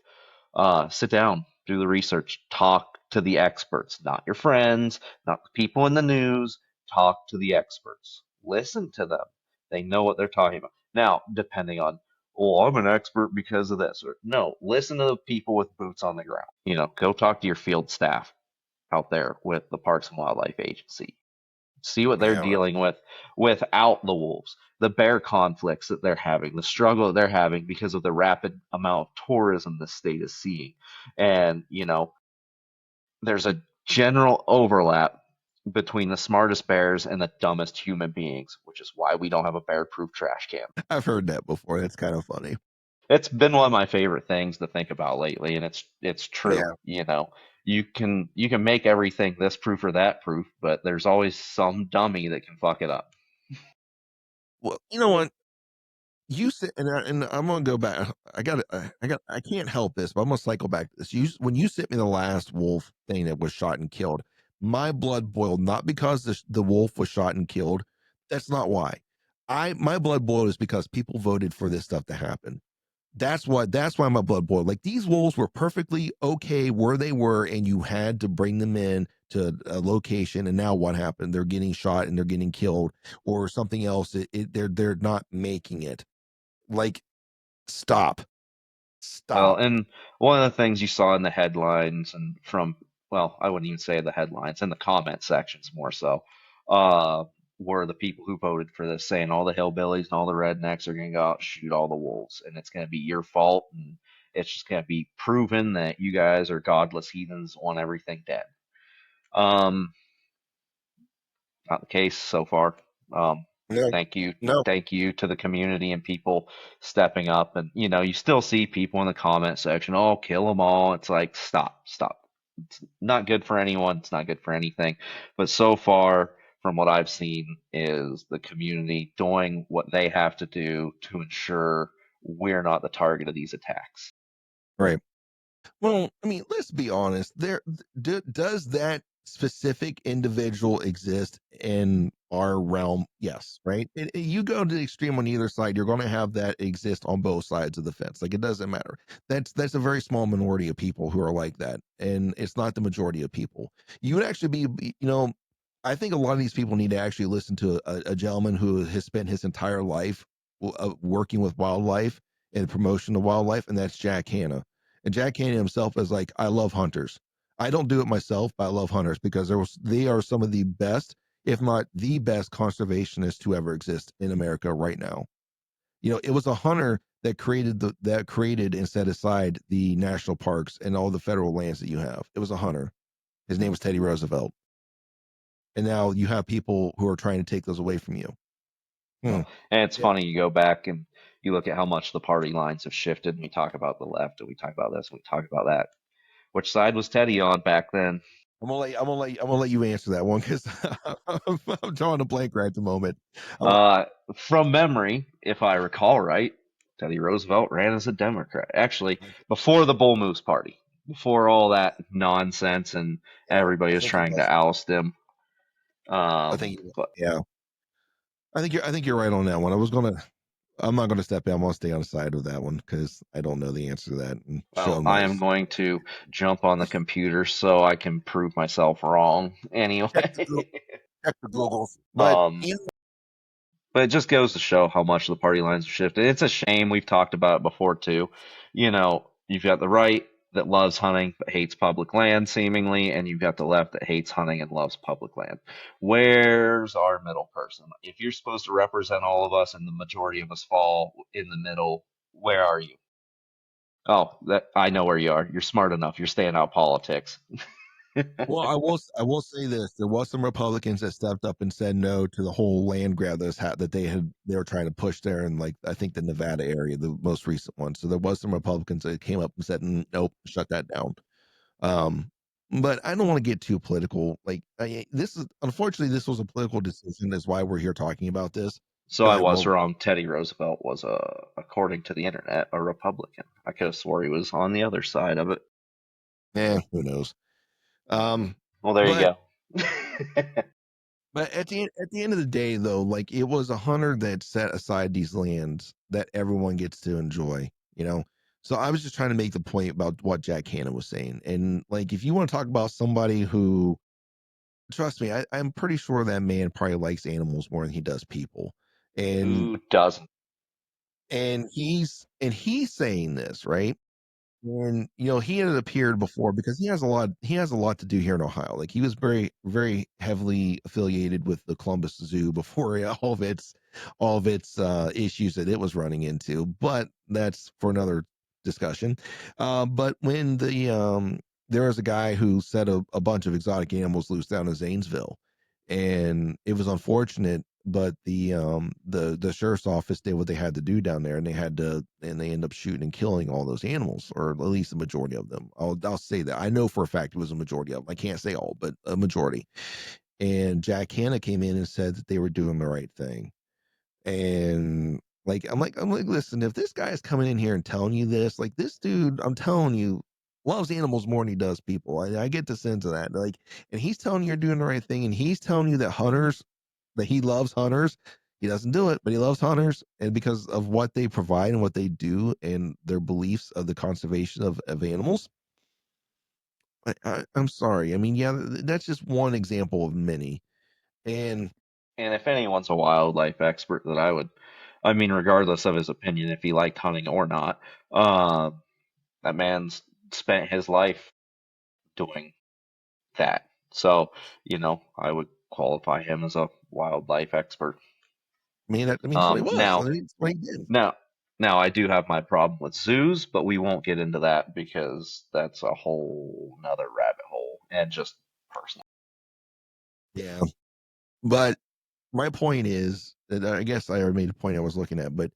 [SPEAKER 2] Sit down, do the research, talk to the experts, not your friends, not the people in the news. Talk to the experts. Listen to them. They know what they're talking about. Now, depending on, oh, I'm an expert because of this, or no, listen to the people with boots on the ground. Go talk to your field staff out there with the Parks and Wildlife Agency. See what they're
[SPEAKER 1] Yeah,
[SPEAKER 2] dealing with without the wolves, the bear conflicts that they're having, the struggle that they're having because of the rapid amount of tourism the state is seeing. And, there's a general overlap between the smartest bears and the dumbest human beings, which is why we don't have a bear-proof trash can.
[SPEAKER 1] I've heard that before. That's kind of funny.
[SPEAKER 2] It's been one of my favorite things to think about lately, and it's true.
[SPEAKER 1] Yeah.
[SPEAKER 2] You can make everything this proof or that proof, but there's always some dummy that can fuck it up.
[SPEAKER 1] Well, you know what? You said, and I'm gonna go back. I can't help this, but I'm gonna cycle back to this. When you sent me the last wolf thing that was shot and killed, my blood boiled. Not because the wolf was shot and killed. That's not why. My blood boiled is because people voted for this stuff to happen. that's why my blood boiled. Like these wolves were perfectly okay where they were, and you had to bring them in to a location. And now what happened? They're getting shot and they're getting killed, or something else. They're not making it. Like, stop,
[SPEAKER 2] Well,
[SPEAKER 1] stop.
[SPEAKER 2] and one of the things you saw in the headlines and from, well, I wouldn't even say the headlines, in the comment sections more so, uh, were the people who voted for this saying all the hillbillies and all the rednecks are going to go out and shoot all the wolves, and it's going to be your fault, and it's just going to be proven that you guys are godless heathens, want everything dead. Um, Not the case so far. Um,
[SPEAKER 1] No,
[SPEAKER 2] thank you,
[SPEAKER 1] no.
[SPEAKER 2] thank you to the community and people stepping up. And you still see people in the comment section, "Oh, kill them all." It's like, stop, stop. It's not good for anyone. It's not good for anything. But so far, from what I've seen, is the community doing what they have to do to ensure we're not the target of these attacks.
[SPEAKER 1] Right. Well, I mean, let's be honest. Does that specific individual exist in our realm? Yes, right. You go to the extreme on either side, you're going to have that exist on both sides of the fence. Like it doesn't matter. That's a very small minority of people who are like that, and it's not the majority of people. You would actually I think a lot of these people need to actually listen to a gentleman who has spent his entire life working with wildlife and promotion of wildlife, and that's Jack Hanna. And Jack Hanna himself is like, I love hunters. I don't do it myself, but I love hunters because they are some of the best, if not the best, conservationists to ever exist in America right now. It was a hunter that created and set aside the national parks and all the federal lands that you have. It was a hunter. His name was Teddy Roosevelt. And now you have people who are trying to take those away from you. Hmm.
[SPEAKER 2] And it's
[SPEAKER 1] Yeah.
[SPEAKER 2] funny, you go back and you look at how much the party lines have shifted, and we talk about the left, and we talk about this, and we talk about that. Which side was Teddy on back then?
[SPEAKER 1] I'm gonna let you answer that one because I'm drawing a blank right at the moment. I'm,
[SPEAKER 2] Uh, from memory, if I recall right, Teddy Roosevelt ran as a Democrat. Actually, before the Bull Moose Party, before all that nonsense, and
[SPEAKER 1] yeah,
[SPEAKER 2] everybody
[SPEAKER 1] I
[SPEAKER 2] was
[SPEAKER 1] think he
[SPEAKER 2] trying to
[SPEAKER 1] was.
[SPEAKER 2] oust him.
[SPEAKER 1] I think,
[SPEAKER 2] But
[SPEAKER 1] yeah, I think you're right on that one. I'm not gonna step in. I'm gonna stay on the side of that one because I don't know the answer to that. And
[SPEAKER 2] well,
[SPEAKER 1] show
[SPEAKER 2] I am
[SPEAKER 1] knows.
[SPEAKER 2] going to jump on the computer so I can prove myself wrong.
[SPEAKER 1] Check the
[SPEAKER 2] Anyway,
[SPEAKER 1] check the Googles, but
[SPEAKER 2] um, but it just goes to show how much the party lines have shifted. It's a shame. We've talked about it before too. You've got the right that loves hunting but hates public land, seemingly, and you've got the left that hates hunting and loves public land. Where's our middle person? If you're supposed to represent all of us and the majority of us fall in the middle, where are you? Oh, that I know where you are. You're smart enough. You're staying out of politics.
[SPEAKER 1] well, I will say this: there was some Republicans that stepped up and said no to the whole land grab that they were trying to push there in, like, I think the Nevada area, the most recent one. So there was some Republicans that came up and said, Nope, shut that down." Um, but I don't want to get too political. Like, this is unfortunately this was a political decision. That's why we're here talking about this.
[SPEAKER 2] So
[SPEAKER 1] Because
[SPEAKER 2] I was wrong. Teddy Roosevelt was according to the internet, a Republican. I could have swore he was on the other side of it.
[SPEAKER 1] who knows? Um,
[SPEAKER 2] Well, there you
[SPEAKER 1] but
[SPEAKER 2] go.
[SPEAKER 1] at the end of the day, though, like, it was a hunter that set aside these lands that everyone gets to enjoy. You know. So I was just trying to make the point about what Jack Hanna was saying, and like, if you want to talk about somebody who, trust me, I'm pretty sure that man probably likes animals more than he does people, and
[SPEAKER 2] Who doesn't?
[SPEAKER 1] he's saying this, right? And he had appeared before because he has a lot to do here in Ohio. Like, he was very, very heavily affiliated with the Columbus Zoo before all of its issues that it was running into. But that's for another discussion. But when there was a guy who set a bunch of exotic animals loose down in Zanesville, and it was unfortunate, but the sheriff's office did what they had to do down there, and they end up shooting and killing all those animals, or at least the majority of them. I'll say that. I know for a fact it was a majority of them. I can't say all, but a majority. And Jack Hanna came in and said that they were doing the right thing. And I'm like, listen, if this guy is coming in here and telling you this, like, this dude, I'm telling you, loves animals more than he does people. I get the sense of that. Like, and he's telling you you're doing the right thing, and he's telling you that he loves hunters. He doesn't do it, but he loves hunters, and because of what they provide and what they do and their beliefs of the conservation of animals, I'm sorry. I mean, yeah, that's just one example of many. And
[SPEAKER 2] And if anyone's a wildlife expert that I mean, regardless of his opinion, if he liked hunting or not, uh, that man's spent his life doing that. So, I would qualify him as a wildlife expert.
[SPEAKER 1] I mean, that's what he was. I
[SPEAKER 2] Now,
[SPEAKER 1] mean, that's what he did.
[SPEAKER 2] now, now, I do have my problem with zoos, but we won't get into that because that's a whole nother rabbit hole and just personal.
[SPEAKER 1] Yeah, but my point is that I guess I already made a point I was looking at, but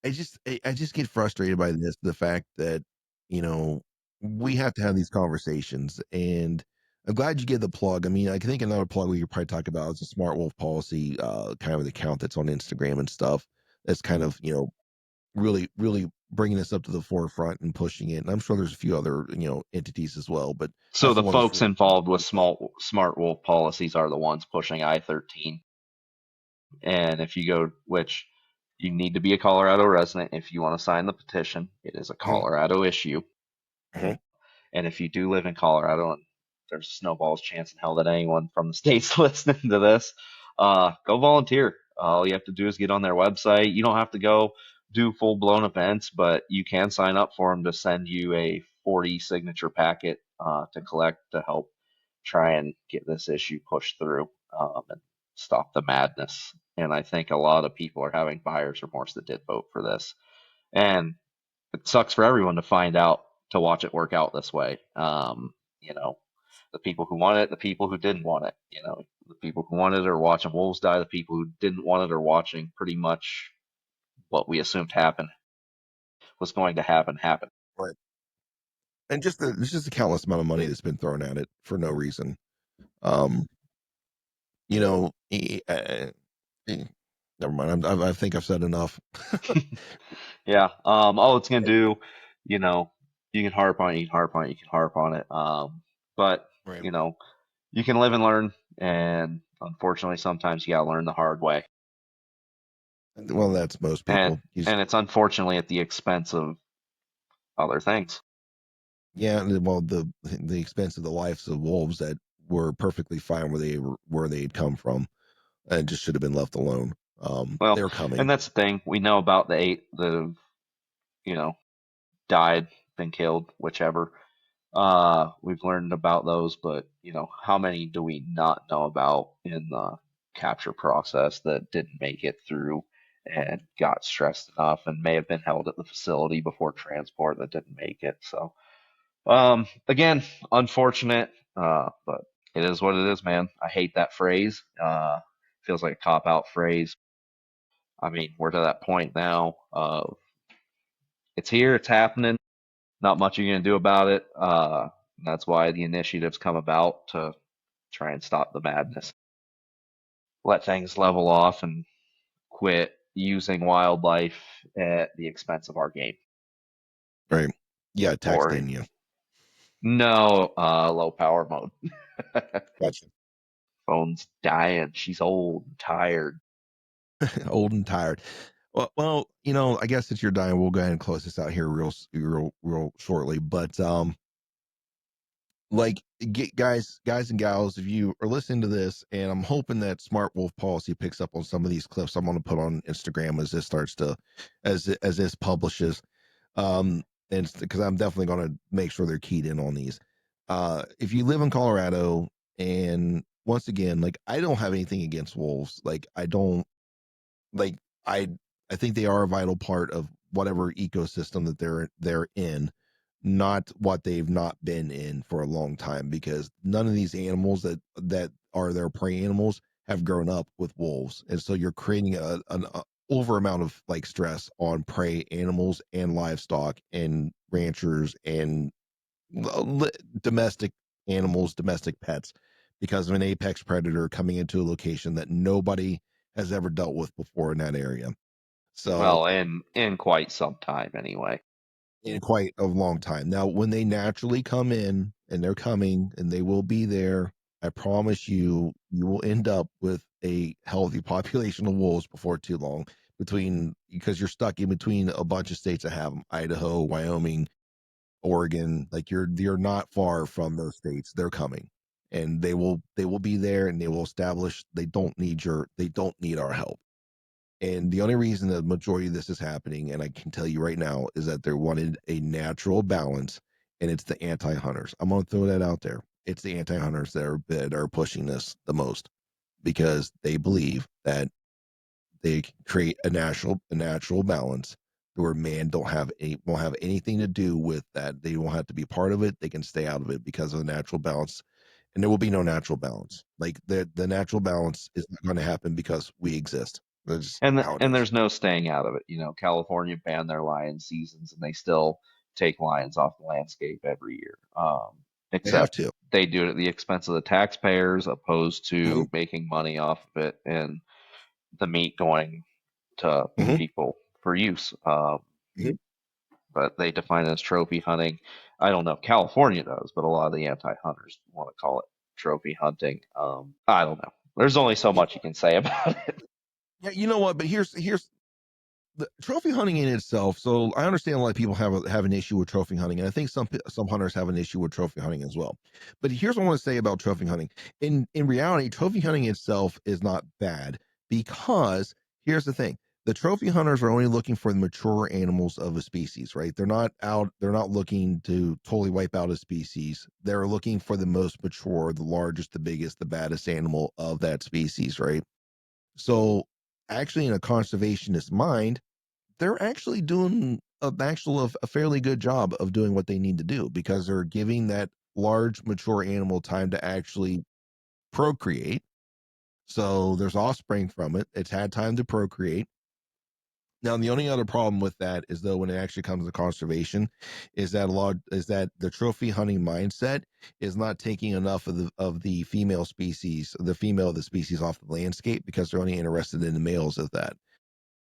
[SPEAKER 1] I just get frustrated by the fact that, you know, we have to have these conversations, and I'm glad you gave the plug. I mean, I think another plug we could probably talk about is the Smart Wolf Policy, kind of an account that's on Instagram and stuff. That's kind of, really bringing this up to the forefront and pushing it. And I'm sure there's a few other, entities as well, but
[SPEAKER 2] So
[SPEAKER 1] that's the
[SPEAKER 2] the
[SPEAKER 1] one that's
[SPEAKER 2] folks
[SPEAKER 1] really
[SPEAKER 2] involved with smart wolf policies are the ones pushing I-13. And if you go, which you need to be a Colorado resident if you want to sign the petition, it is a
[SPEAKER 1] Mhm,
[SPEAKER 2] Colorado issue.
[SPEAKER 1] mhm.
[SPEAKER 2] And if you do live in Colorado, and there's a snowball's chance in hell that anyone from the state's listening to this, go volunteer. All you have to do is get on their website. You don't have to go do full blown events, but you can sign up for them to send you a 40 signature packet to collect to help try and get this issue pushed through and stop the madness. And I think a lot of people are having buyer's remorse that did vote for this. And it sucks for everyone to find out to watch it work out this way. You know, the people who want it, the people who didn't want it. The people who wanted it are watching wolves die. The people who didn't want it are watching pretty much what we assumed happened was going to happen.
[SPEAKER 1] Right. And it's just a countless amount of money that's been thrown at it for no reason. Um, you know, eh, never mind. I think I've said enough.
[SPEAKER 2] Yeah. All it's gonna do, you know, you can harp on it, you can harp on it, you can harp on it. But
[SPEAKER 1] Right.
[SPEAKER 2] you know, you can live and learn, and unfortunately, sometimes you gotta learn the hard way.
[SPEAKER 1] Well, that's most
[SPEAKER 2] And
[SPEAKER 1] people. You just,
[SPEAKER 2] and it's unfortunately at the expense of other things.
[SPEAKER 1] yeah. Well, the expense of the lives of wolves that were perfectly fine where they had come from, and just should have been left alone.
[SPEAKER 2] Well,
[SPEAKER 1] They're
[SPEAKER 2] and
[SPEAKER 1] coming.
[SPEAKER 2] that's the thing. We know about the 8 that have, you know, died, been killed, whichever. We've learned about those, but how many do we not know about in the capture process that didn't make it through and got stressed enough and may have been held at the facility before transport that didn't make it. So, again, unfortunate, but it is what it is, man. I hate that phrase. Feels like a cop out phrase. I mean, we're to that point now. It's here, it's happening. Not much you're gonna do about it. That's why the initiatives come about to try and stop the madness, let things level off, and quit using wildlife at the expense of our game.
[SPEAKER 1] Right. Yeah. Text
[SPEAKER 2] Or
[SPEAKER 1] in you.
[SPEAKER 2] no, low power mode.
[SPEAKER 1] Gotcha.
[SPEAKER 2] Phone's dying. She's old and tired.
[SPEAKER 1] Old and tired. Well, I guess since you're dying, we'll go ahead and close this out here real shortly. But like, guys and gals, if you are listening to this, and I'm hoping that Smart Wolf Policy picks up on some of these clips I'm going to put on Instagram as this starts to, as this publishes, um, and because I'm definitely going to make sure they're keyed in on these. If you live in Colorado, and once again, like, I don't have anything against wolves. Like, I don't like I I think they are a vital part of whatever ecosystem that they're in, not what they've not been in for a long time, because none of these animals that are their prey animals have grown up with wolves. And so you're creating an over amount of like stress on prey animals and livestock and ranchers and domestic animals, domestic pets, because of an apex predator coming into a location that nobody has ever dealt with before in that area. So,
[SPEAKER 2] Well, in quite some time anyway.
[SPEAKER 1] in quite a long time. Now, when they naturally come in, and they're coming and they will be there, I promise you, you will end up with a healthy population of wolves before too long, because you're stuck in between a bunch of states that have them: Idaho, Wyoming, Oregon. Like you're not far from those states. They're coming, and they will be there, and they will establish. They don't need our help. And the only reason the majority of this is happening, and I can tell you right now, is that they wanted a natural balance, and it's the anti-hunters. I'm gonna throw that out there. It's the anti-hunters that are pushing this the most, because they believe that they can create a natural balance where man won't have anything to do with that. They won't have to be part of it. They can stay out of it because of the natural balance, and there will be no natural balance. Like the natural balance is not going to happen because we exist. That's how it
[SPEAKER 2] And
[SPEAKER 1] is.
[SPEAKER 2] there's no staying out of it. California banned their lion seasons, and they still take lions off the landscape every year.
[SPEAKER 1] They have
[SPEAKER 2] Except
[SPEAKER 1] to.
[SPEAKER 2] they do it at the expense of the taxpayers, opposed
[SPEAKER 1] Mhm,
[SPEAKER 2] to making money off of it and the meat going to
[SPEAKER 1] mhm,
[SPEAKER 2] people for use.
[SPEAKER 1] mhm.
[SPEAKER 2] But they define it as trophy hunting. I don't know if California does, but a lot of the anti-hunters want to call it trophy hunting. I don't know. There's only so
[SPEAKER 1] Yeah,
[SPEAKER 2] much you can say about it.
[SPEAKER 1] yeah, you know what? But here's the trophy hunting in itself. So I understand a lot of people have an issue with trophy hunting, and I think some hunters have an issue with trophy hunting as well. But here's what I want to say about trophy hunting. In reality, trophy hunting itself is not bad, because here's the thing: the trophy hunters are only looking for the mature animals of a species, right? They're not out. They're not looking to totally wipe out a species. They're looking for the most mature, the largest, the biggest, the baddest animal of that species, right? So actually, in a conservationist mind, they're actually doing a fairly good job of doing what they need to do, because they're giving that large mature animal time to actually procreate. So there's offspring from it. It's had time to procreate. Now, the only other problem with that is, though, when it actually comes to conservation, is that the trophy hunting mindset is not taking enough of the female species, the female of the species, off the landscape, because they're only interested in the males of that.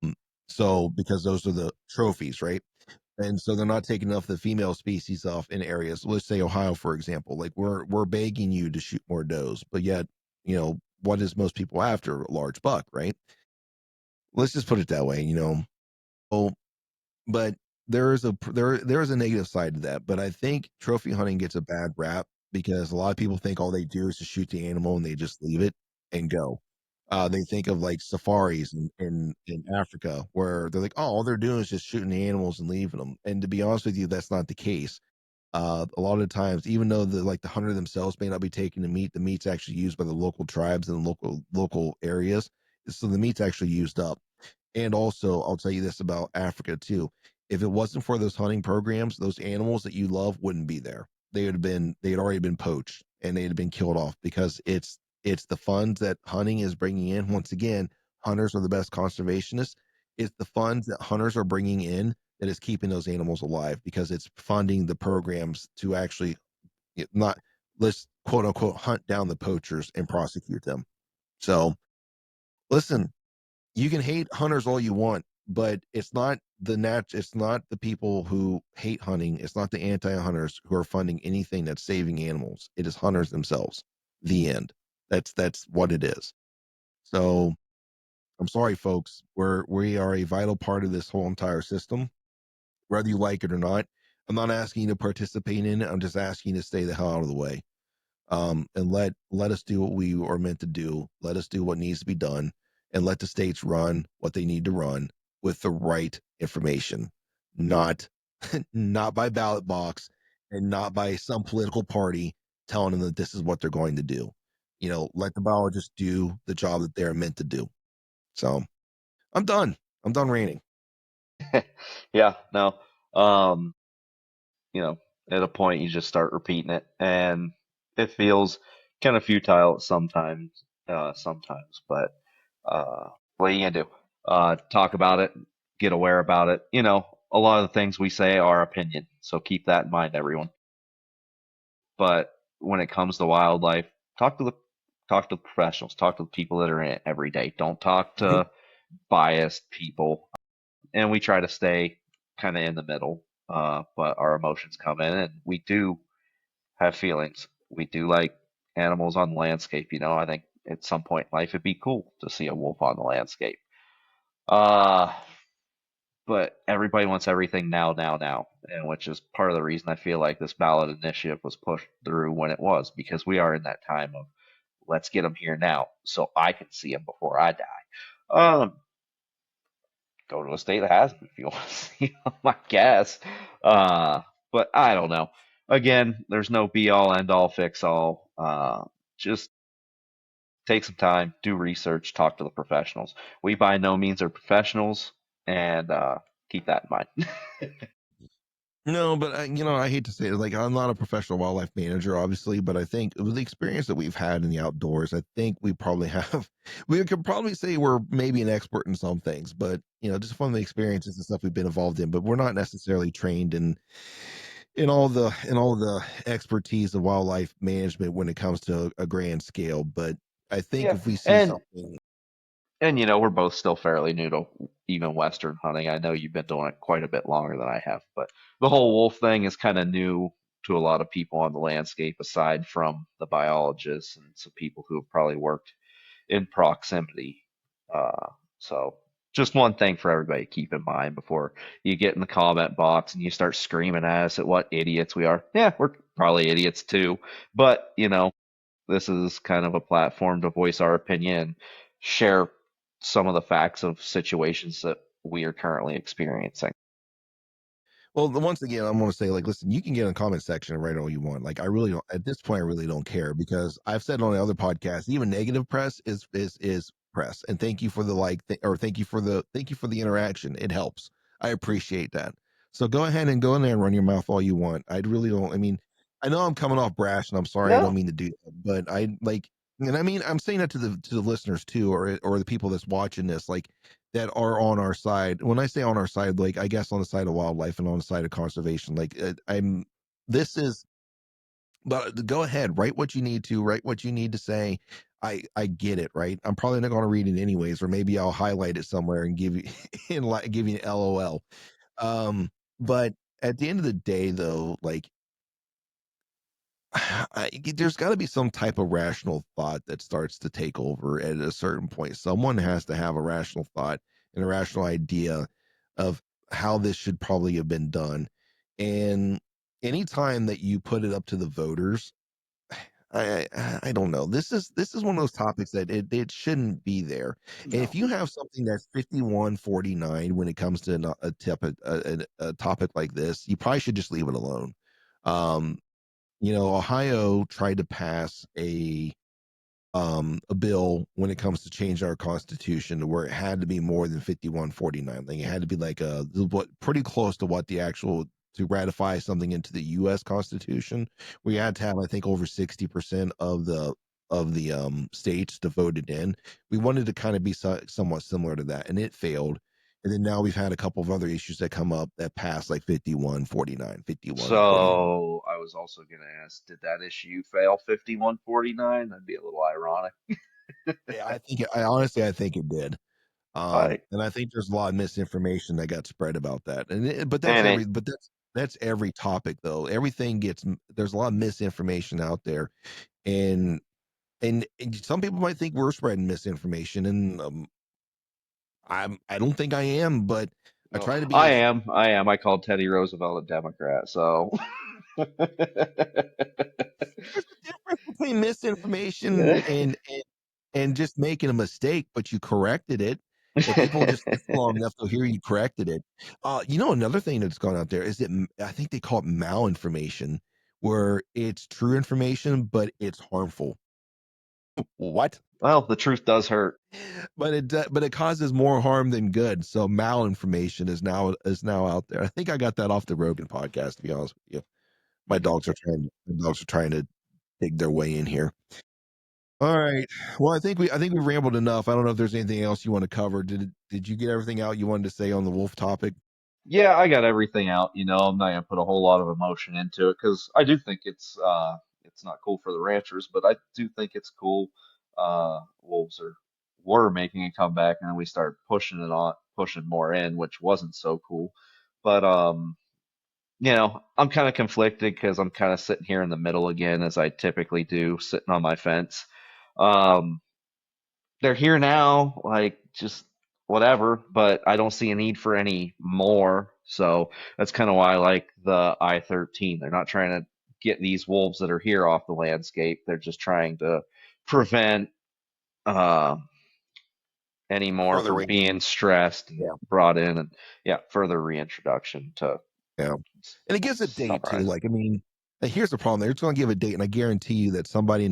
[SPEAKER 1] Mm. So, because those are the trophies, right? And so they're not taking enough of the female species off in areas. Let's say Ohio, for example. Like we're begging you to shoot more does, but yet, what is most people after? A large buck, right? Let's just put it that way. Oh, but there is a negative side to that. But I think trophy hunting gets a bad rap, because a lot of people think all they do is to shoot the animal, and they just leave it and go. They think of like safaris in Africa, where they're like, oh, all they're doing is just shooting the animals and leaving them. And to be honest with you, that's not the case. A lot of the times, even though the hunter themselves may not be taking the meat's actually used by the local tribes and local areas. So the meat's actually used up. And also, I'll tell you this about Africa too. If it wasn't for those hunting programs, those animals that you love wouldn't be there. They had already been poached, and they'd have been killed off, because it's the funds that hunting is bringing in. Once again, hunters are the best conservationists. It's the funds that hunters are bringing in that is keeping those animals alive, because it's funding the programs to actually, not, let's quote unquote, hunt down the poachers and prosecute them. So listen, you can hate hunters all you want, but it's not the people who hate hunting, it's not the anti-hunters who are funding anything that's saving animals. It is hunters themselves. The end. That's what it is. So I'm sorry, folks. We are a vital part of this whole entire system, whether you like it or not. I'm not asking you to participate in it. I'm just asking you to stay the hell out of the way. And let us do what we are meant to do. Let us do what needs to be done, and let the states run what they need to run with the right information, not not by ballot box, and not by some political party telling them that this is what they're going to do. Let the biologists do the job that they're meant to do. So I'm done. I'm done raining.
[SPEAKER 2] Yeah, no. Um, you know, at a point you just start repeating it, and it feels kind of futile sometimes, but what are you gonna do? Talk about it, get aware about it. A lot of the things we say are opinion, so keep that in mind, everyone. But when it comes to wildlife, talk to the talk to the professionals, talk to the people that are in it every day. Don't talk
[SPEAKER 1] Mhm.
[SPEAKER 2] to biased people. And we try to stay kind of in the middle. But our emotions come in, and we do have feelings. We do like animals on the landscape. I think at some point in life it'd be cool to see a wolf on the landscape. Uh, but everybody wants everything now, now, now, and which is part of the reason I feel like this ballot initiative was pushed through when it was, because we are in that time of let's get them here now so I can see them before I die. Go to a state that has them if you want to see them, I guess. Uh, but I don't know. Again, there's no be all, end all, fix all. Just take some time, do research, talk to the professionals. We by no means are professionals, and keep that in mind.
[SPEAKER 1] No, but I hate to say it, like I'm not a professional wildlife manager, obviously, but I think with the experience that we've had in the outdoors, I think we probably have, we could probably say we're maybe an expert in some things, but just from the experiences and stuff we've been involved in, but we're not necessarily trained in all the expertise of wildlife management when it comes to a grand scale. But I think
[SPEAKER 2] Yeah,
[SPEAKER 1] if we see
[SPEAKER 2] and
[SPEAKER 1] something,
[SPEAKER 2] we're both still fairly new to even Western hunting. I know you've been doing it quite a bit longer than I have, but the whole wolf thing is kind of new to a lot of people on the landscape, aside from the biologists and some people who have probably worked in proximity. Uh, so just one thing for everybody to keep in mind before you get in the comment box and you start screaming at us at what idiots we are. Yeah, we're probably idiots too, but this is kind of a platform to voice our opinion, share some of the facts of situations that we are currently experiencing.
[SPEAKER 1] well, once again, I'm going to say, like, listen, you can get in the comment section and write all you want. Like, I really don't, at this point, I really don't care, because I've said on the other podcasts, even negative press is press. And thank you for the or thank you for the interaction. It helps. I appreciate that. So go ahead and go in there and run your mouth all you want. I really don't. I mean, I know I'm coming off brash, and I'm sorry. I don't
[SPEAKER 2] No,
[SPEAKER 1] mean to do that, but I like, and I mean, I'm saying that to the listeners too, or the people that's watching this, like, that are on our side. When I say on our side, like, I guess on the side of wildlife and on the side of conservation, like, I'm this is but go ahead, write what you need to, write what you need to say. I get it, right? I'm probably not going to read it anyways, or maybe I'll highlight it somewhere and give you and like give you an LOL. But at the end of the day, though, like, there's got to be some type of rational thought that starts to take over at a certain point. Someone has to have a rational thought and a rational idea of how this should probably have been done. And anytime that you put it up to the voters, I don't know. This is one of those topics that it shouldn't be there. And if
[SPEAKER 2] no.
[SPEAKER 1] you have something that's 51-49 when it comes to a topic like this, you probably should just leave it alone. Um, Ohio tried to pass a bill when it comes to change our constitution to where it had to be more than 51-49. Like, it had to be like what pretty close to what the actual to ratify something into the US Constitution. We had to have, I think, over 60% of the states to vote it in. We wanted to kind of be somewhat similar to that, and it failed. And then now we've had a couple of other issues that come up that pass, like 51-49, 51-49.
[SPEAKER 2] So I was also going to ask, did that issue fail 51-49? That'd be a little ironic.
[SPEAKER 1] Yeah, I honestly, I think it did.
[SPEAKER 2] I
[SPEAKER 1] And I think there's a lot of misinformation that got spread about that. But
[SPEAKER 2] and it
[SPEAKER 1] that's every topic though. Everything there's a lot of misinformation out there, and and some people might think we're spreading misinformation, and I don't think I am, but I
[SPEAKER 2] no,
[SPEAKER 1] try to
[SPEAKER 2] I
[SPEAKER 1] be.
[SPEAKER 2] am. I am. I called Teddy Roosevelt a Democrat, so
[SPEAKER 1] There's a difference between misinformation and just making a mistake, but you corrected it. If people just listen long enough, they'll hear you corrected it. Another thing that's gone out there is that I think they call it malinformation, where it's true information, but it's harmful. What?
[SPEAKER 2] Well, the truth does hurt.
[SPEAKER 1] But it causes more harm than good. So malinformation is now out there. I think I got that off the Rogan podcast. To be honest with you, my dogs are trying to dig their way in here. All right. Well, I think we rambled enough. I don't know if there's anything else you want to cover. Did you get everything out you wanted to say on the wolf topic?
[SPEAKER 2] Yeah, I got everything out. I'm not gonna put a whole lot of emotion into it because I do think it's not cool for the ranchers, but I do think it's cool. Wolves were making a comeback, and then we started pushing more in, which wasn't so cool. But I'm kind of conflicted because I'm kind of sitting here in the middle again, as I typically do, sitting on my fence. they're here now, like just whatever, but I don't see a need for any more. So that's kind of why I like the I-13. They're not trying to get these wolves that are here off the landscape. They're just trying to prevent uh, any more
[SPEAKER 1] Further
[SPEAKER 2] from
[SPEAKER 1] range.
[SPEAKER 2] being stressed and
[SPEAKER 1] Yeah.
[SPEAKER 2] brought in, and yeah, further reintroduction to
[SPEAKER 1] Yeah. And it gives a date too.
[SPEAKER 2] summarize.
[SPEAKER 1] Like, I mean, here's the problem. They're just going to give a date, and I guarantee you that somebody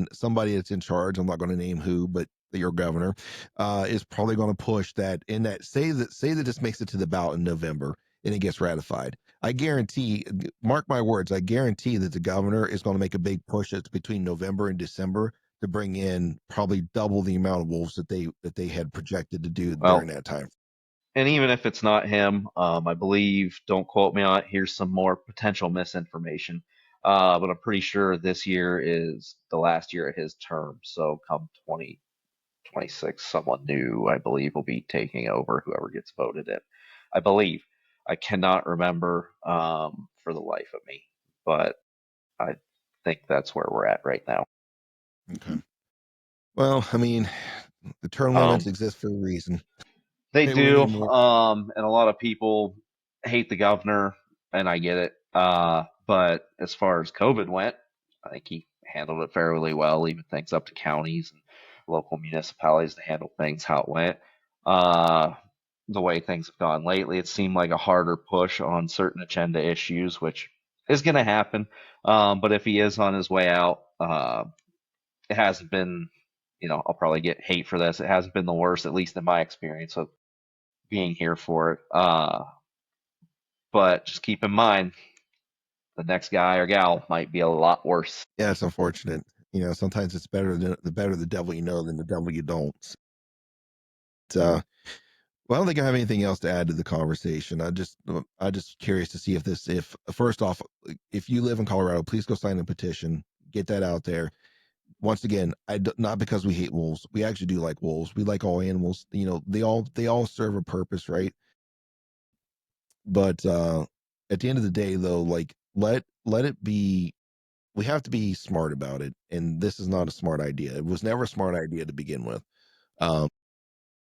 [SPEAKER 1] that's in charge, I'm not going to name who, but your governor, is probably going to push that in that say that this makes it to the ballot in November and it gets ratified. I guarantee, mark my words, I guarantee that the governor is going to make a big push that's between November and December to bring in probably double the amount of wolves that they had projected to do during
[SPEAKER 2] Well,
[SPEAKER 1] that time.
[SPEAKER 2] and even if it's not him, I believe, don't quote me on it, here's some more potential misinformation. But I'm pretty sure this year is the last year of his term. So come 2026, someone new, I believe, will be taking over whoever gets voted in. I believe. I cannot remember for the life of me, but I think that's where we're at right now.
[SPEAKER 1] Okay. Well, I mean, the term limits
[SPEAKER 2] Um,
[SPEAKER 1] exist for a reason.
[SPEAKER 2] They
[SPEAKER 1] Maybe we
[SPEAKER 2] do,
[SPEAKER 1] need more.
[SPEAKER 2] and a lot of people hate the governor, and I get it. But as far as COVID went, I think he handled it fairly well, leaving things up to counties and local municipalities to handle things how it went. Uh, the way things have gone lately, it seemed like a harder push on certain agenda issues, which is going to happen. But if he is on his way out, it hasn't been, I'll probably get hate for this. It hasn't been the worst, at least in my experience of being here for it. But just keep in mind, the next guy or gal might be a lot worse.
[SPEAKER 1] Yeah, it's unfortunate. Sometimes it's better than the better the devil you know than the devil you don't. So, well, I don't think I have anything else to add to the conversation. I just curious to see if first off, if you live in Colorado, please go sign a petition, get that out there. Once again, not because we hate wolves. We actually do like wolves. We like all animals. They all serve a purpose, right? But at the end of the day, though, like let it be. We have to be smart about it, and this is not a smart idea. It was never a smart idea to begin with. Um,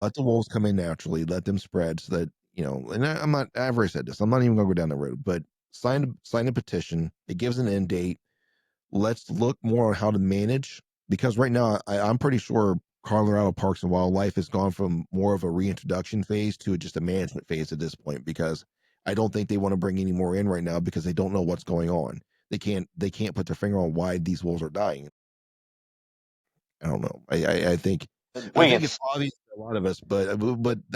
[SPEAKER 1] let the wolves come in naturally. Let them spread so that And I'm not. I've already said this. I'm not even going to go down the road. But sign a petition. It gives an end date. Let's look more on how to manage, because right now I'm pretty sure Colorado Parks and Wildlife has gone from more of a reintroduction phase to just a management phase at this point, because I don't think they want to bring any more in right now because they don't know what's going on. They can't put their finger on why these wolves are dying. I don't know. I
[SPEAKER 2] Wing
[SPEAKER 1] think it's
[SPEAKER 2] it.
[SPEAKER 1] obvious to a lot of us, but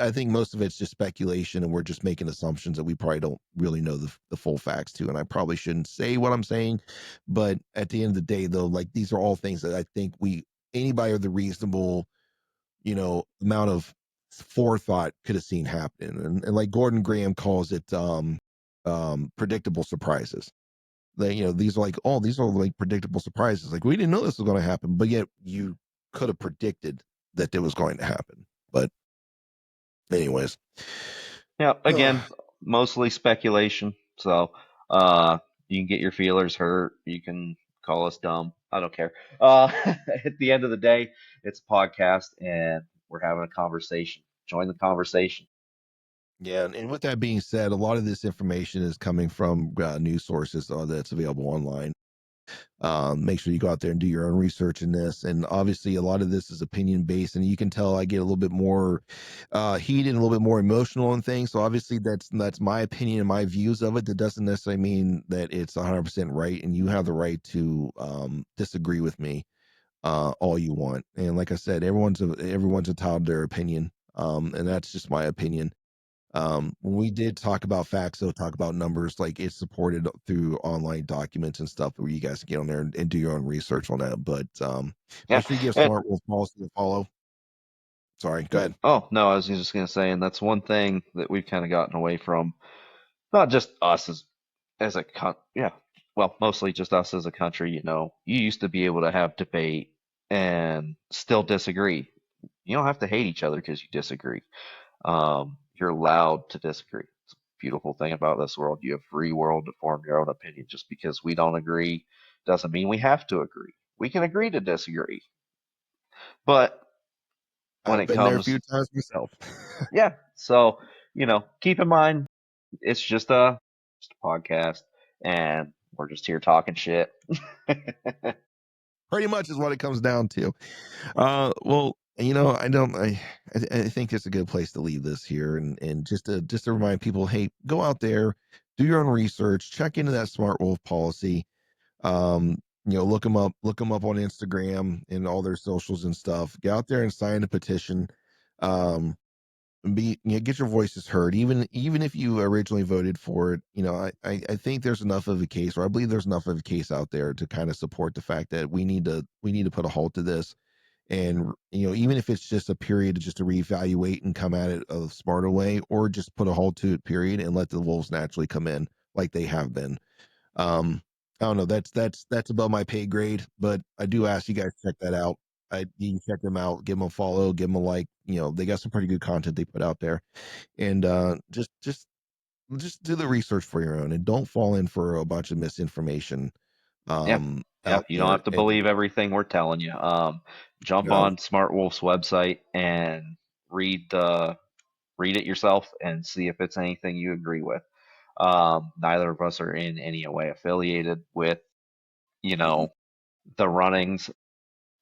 [SPEAKER 1] I think most of it's just speculation, and we're just making assumptions that we probably don't really know the full facts to. And I probably shouldn't say what I'm saying, but at the end of the day, though, like these are all things that I think anybody with a reasonable amount of forethought could have seen happen, and like Gordon Graham calls it, predictable surprises. These are like predictable surprises. Like, we didn't know this was going to happen, but yet you could have predicted that it was going to happen. But anyways,
[SPEAKER 2] Yeah,
[SPEAKER 1] uh,
[SPEAKER 2] again, mostly speculation. So you can get your feelers hurt. You can call us dumb. I don't care. At the end of the day, it's a podcast and we're having a conversation. Join the conversation.
[SPEAKER 1] yeah. And with that being said, a lot of this information is coming from news sources that's available online. Make sure you go out there and do your own research in this. And obviously, a lot of this is opinion based, and you can tell I get a little bit more heated and a little bit more emotional and things. So obviously, that's my opinion and my views of it. That doesn't necessarily mean that it's 100% right, and you have the right to disagree with me all you want. And like I said, everyone's entitled to their opinion, and that's just my opinion. When we did talk about facts, though, talk about numbers, like it's supported through online documents and stuff where you guys can get on there and do your own research on that. But
[SPEAKER 2] Yeah.
[SPEAKER 1] make sure you give
[SPEAKER 2] And,
[SPEAKER 1] Smart Wolf policy to follow. Sorry, go ahead.
[SPEAKER 2] oh, no, I was just going to say, and that's one thing that we've kind of gotten away from. Not just us as a yeah, well, mostly just us as a country. You used to be able to have debate and still disagree. You don't have to hate each other because you disagree. You're allowed to disagree. It's a beautiful thing about this world. You have free world to form your own opinion. Just because we don't agree doesn't mean we have to agree. We can agree to disagree, but when
[SPEAKER 1] I've
[SPEAKER 2] it
[SPEAKER 1] been there a
[SPEAKER 2] comes.
[SPEAKER 1] few times myself.
[SPEAKER 2] Yeah. So, keep in mind, it's just a podcast, and we're just here talking shit.
[SPEAKER 1] Pretty much is what it comes down to. Well, I think it's a good place to leave this here, and just to remind people, hey, go out there, do your own research, check into that Smart Wolf policy. Look them up on Instagram and all their socials and stuff. Get out there and sign a petition. Um, get your voices heard, even if you originally voted for it. I think there's enough of a case, or I believe there's enough of a case out there to kind of support the fact that we need to put a halt to this. And even if it's just a period just to reevaluate and come at it a smarter way, or just put a halt to it, period, and let the wolves naturally come in like they have been. I don't know. That's above my pay grade, but I do ask you guys to check that out. You can check them out, give them a follow, give them a like. They got some pretty good content they put out there, and just do the research for your own, and don't fall in for a bunch of misinformation
[SPEAKER 2] Yeah. Yeah.
[SPEAKER 1] out
[SPEAKER 2] You don't
[SPEAKER 1] there.
[SPEAKER 2] have to
[SPEAKER 1] And
[SPEAKER 2] believe everything we're telling you. Jump
[SPEAKER 1] no,
[SPEAKER 2] on Smart Wolf's website and read it yourself and see if it's anything you agree with. Neither of us are in any way affiliated with, you
[SPEAKER 1] mm-mm.
[SPEAKER 2] know, the runnings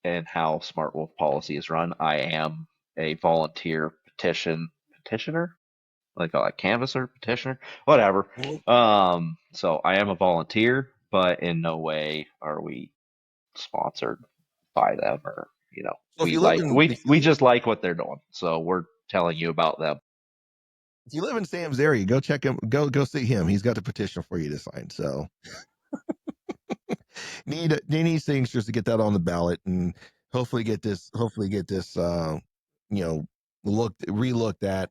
[SPEAKER 2] and how Smart Wolf policy is run. I am a volunteer petitioner, like a canvasser, petitioner, whatever.
[SPEAKER 1] Well,
[SPEAKER 2] So I am a volunteer, but in no way are we sponsored by them, or
[SPEAKER 1] so if you live in
[SPEAKER 2] we just like what they're doing, so we're telling you about them.
[SPEAKER 1] if you live in Sam's area, go check him. Go see him. He's got the petition for you to sign. So need signatures to get that on the ballot, and hopefully get this you know relooked at,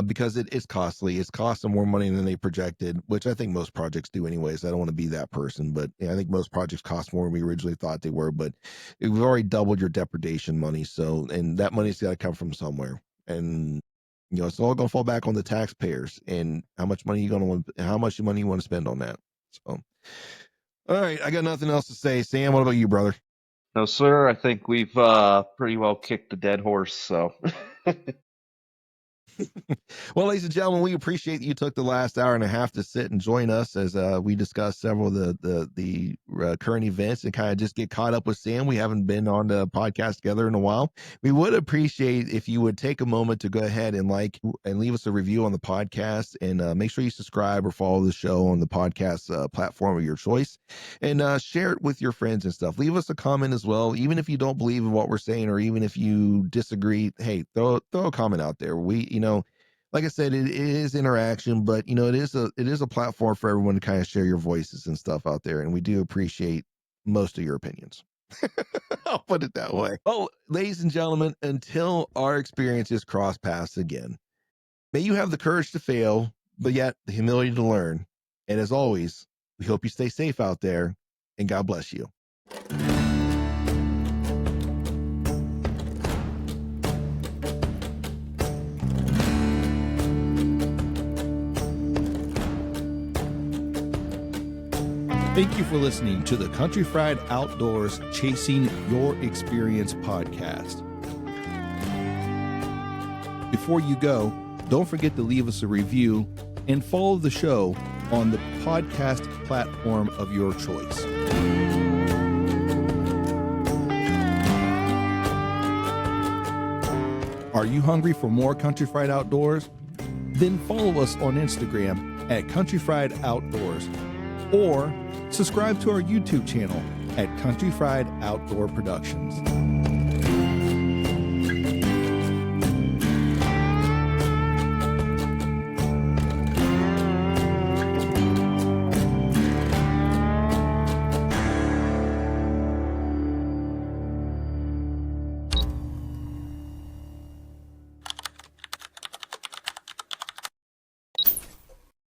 [SPEAKER 1] because it's costly. It's costing more money than they projected, which I think most projects do anyways. I don't want to be that person, but I think most projects cost more than we originally thought they were. But we've already doubled your depredation money, so, and that money's got to come from somewhere. And it's all going to fall back on the taxpayers, and how much money you want to spend on that. So all right, I got nothing else to say. Sam, what about you, brother?
[SPEAKER 2] No, sir. I think we've pretty well kicked the dead horse. So
[SPEAKER 1] Well, ladies and gentlemen, we appreciate that you took the last hour and a half to sit and join us as we discuss several of the current events and kind of just get caught up with Sam. We haven't been on the podcast together in a while. We would appreciate if you would take a moment to go ahead and like and leave us a review on the podcast, and make sure you subscribe or follow the show on the podcast platform of your choice, and share it with your friends and stuff. Leave us a comment as well, even if you don't believe in what we're saying, or even if you disagree. Hey, throw a comment out there. Like I said, it is interaction, but it is a platform for everyone to kind of share your voices and stuff out there, and we do appreciate most of your opinions. I'll put it that way. Oh, ladies and gentlemen, until our experiences cross paths again, may you have the courage to fail, but yet the humility to learn. And as always, we hope you stay safe out there, and God bless you.
[SPEAKER 3] Thank you for listening to the Kountryfried Outdoors Chasing Your Experience podcast. Before you go, don't forget to leave us a review and follow the show on the podcast platform of your choice. Are you hungry for more Kountryfried Outdoors? Then follow us on Instagram at Kountryfried Outdoors, or subscribe to our YouTube channel at Kountryfried Outdoor Productions.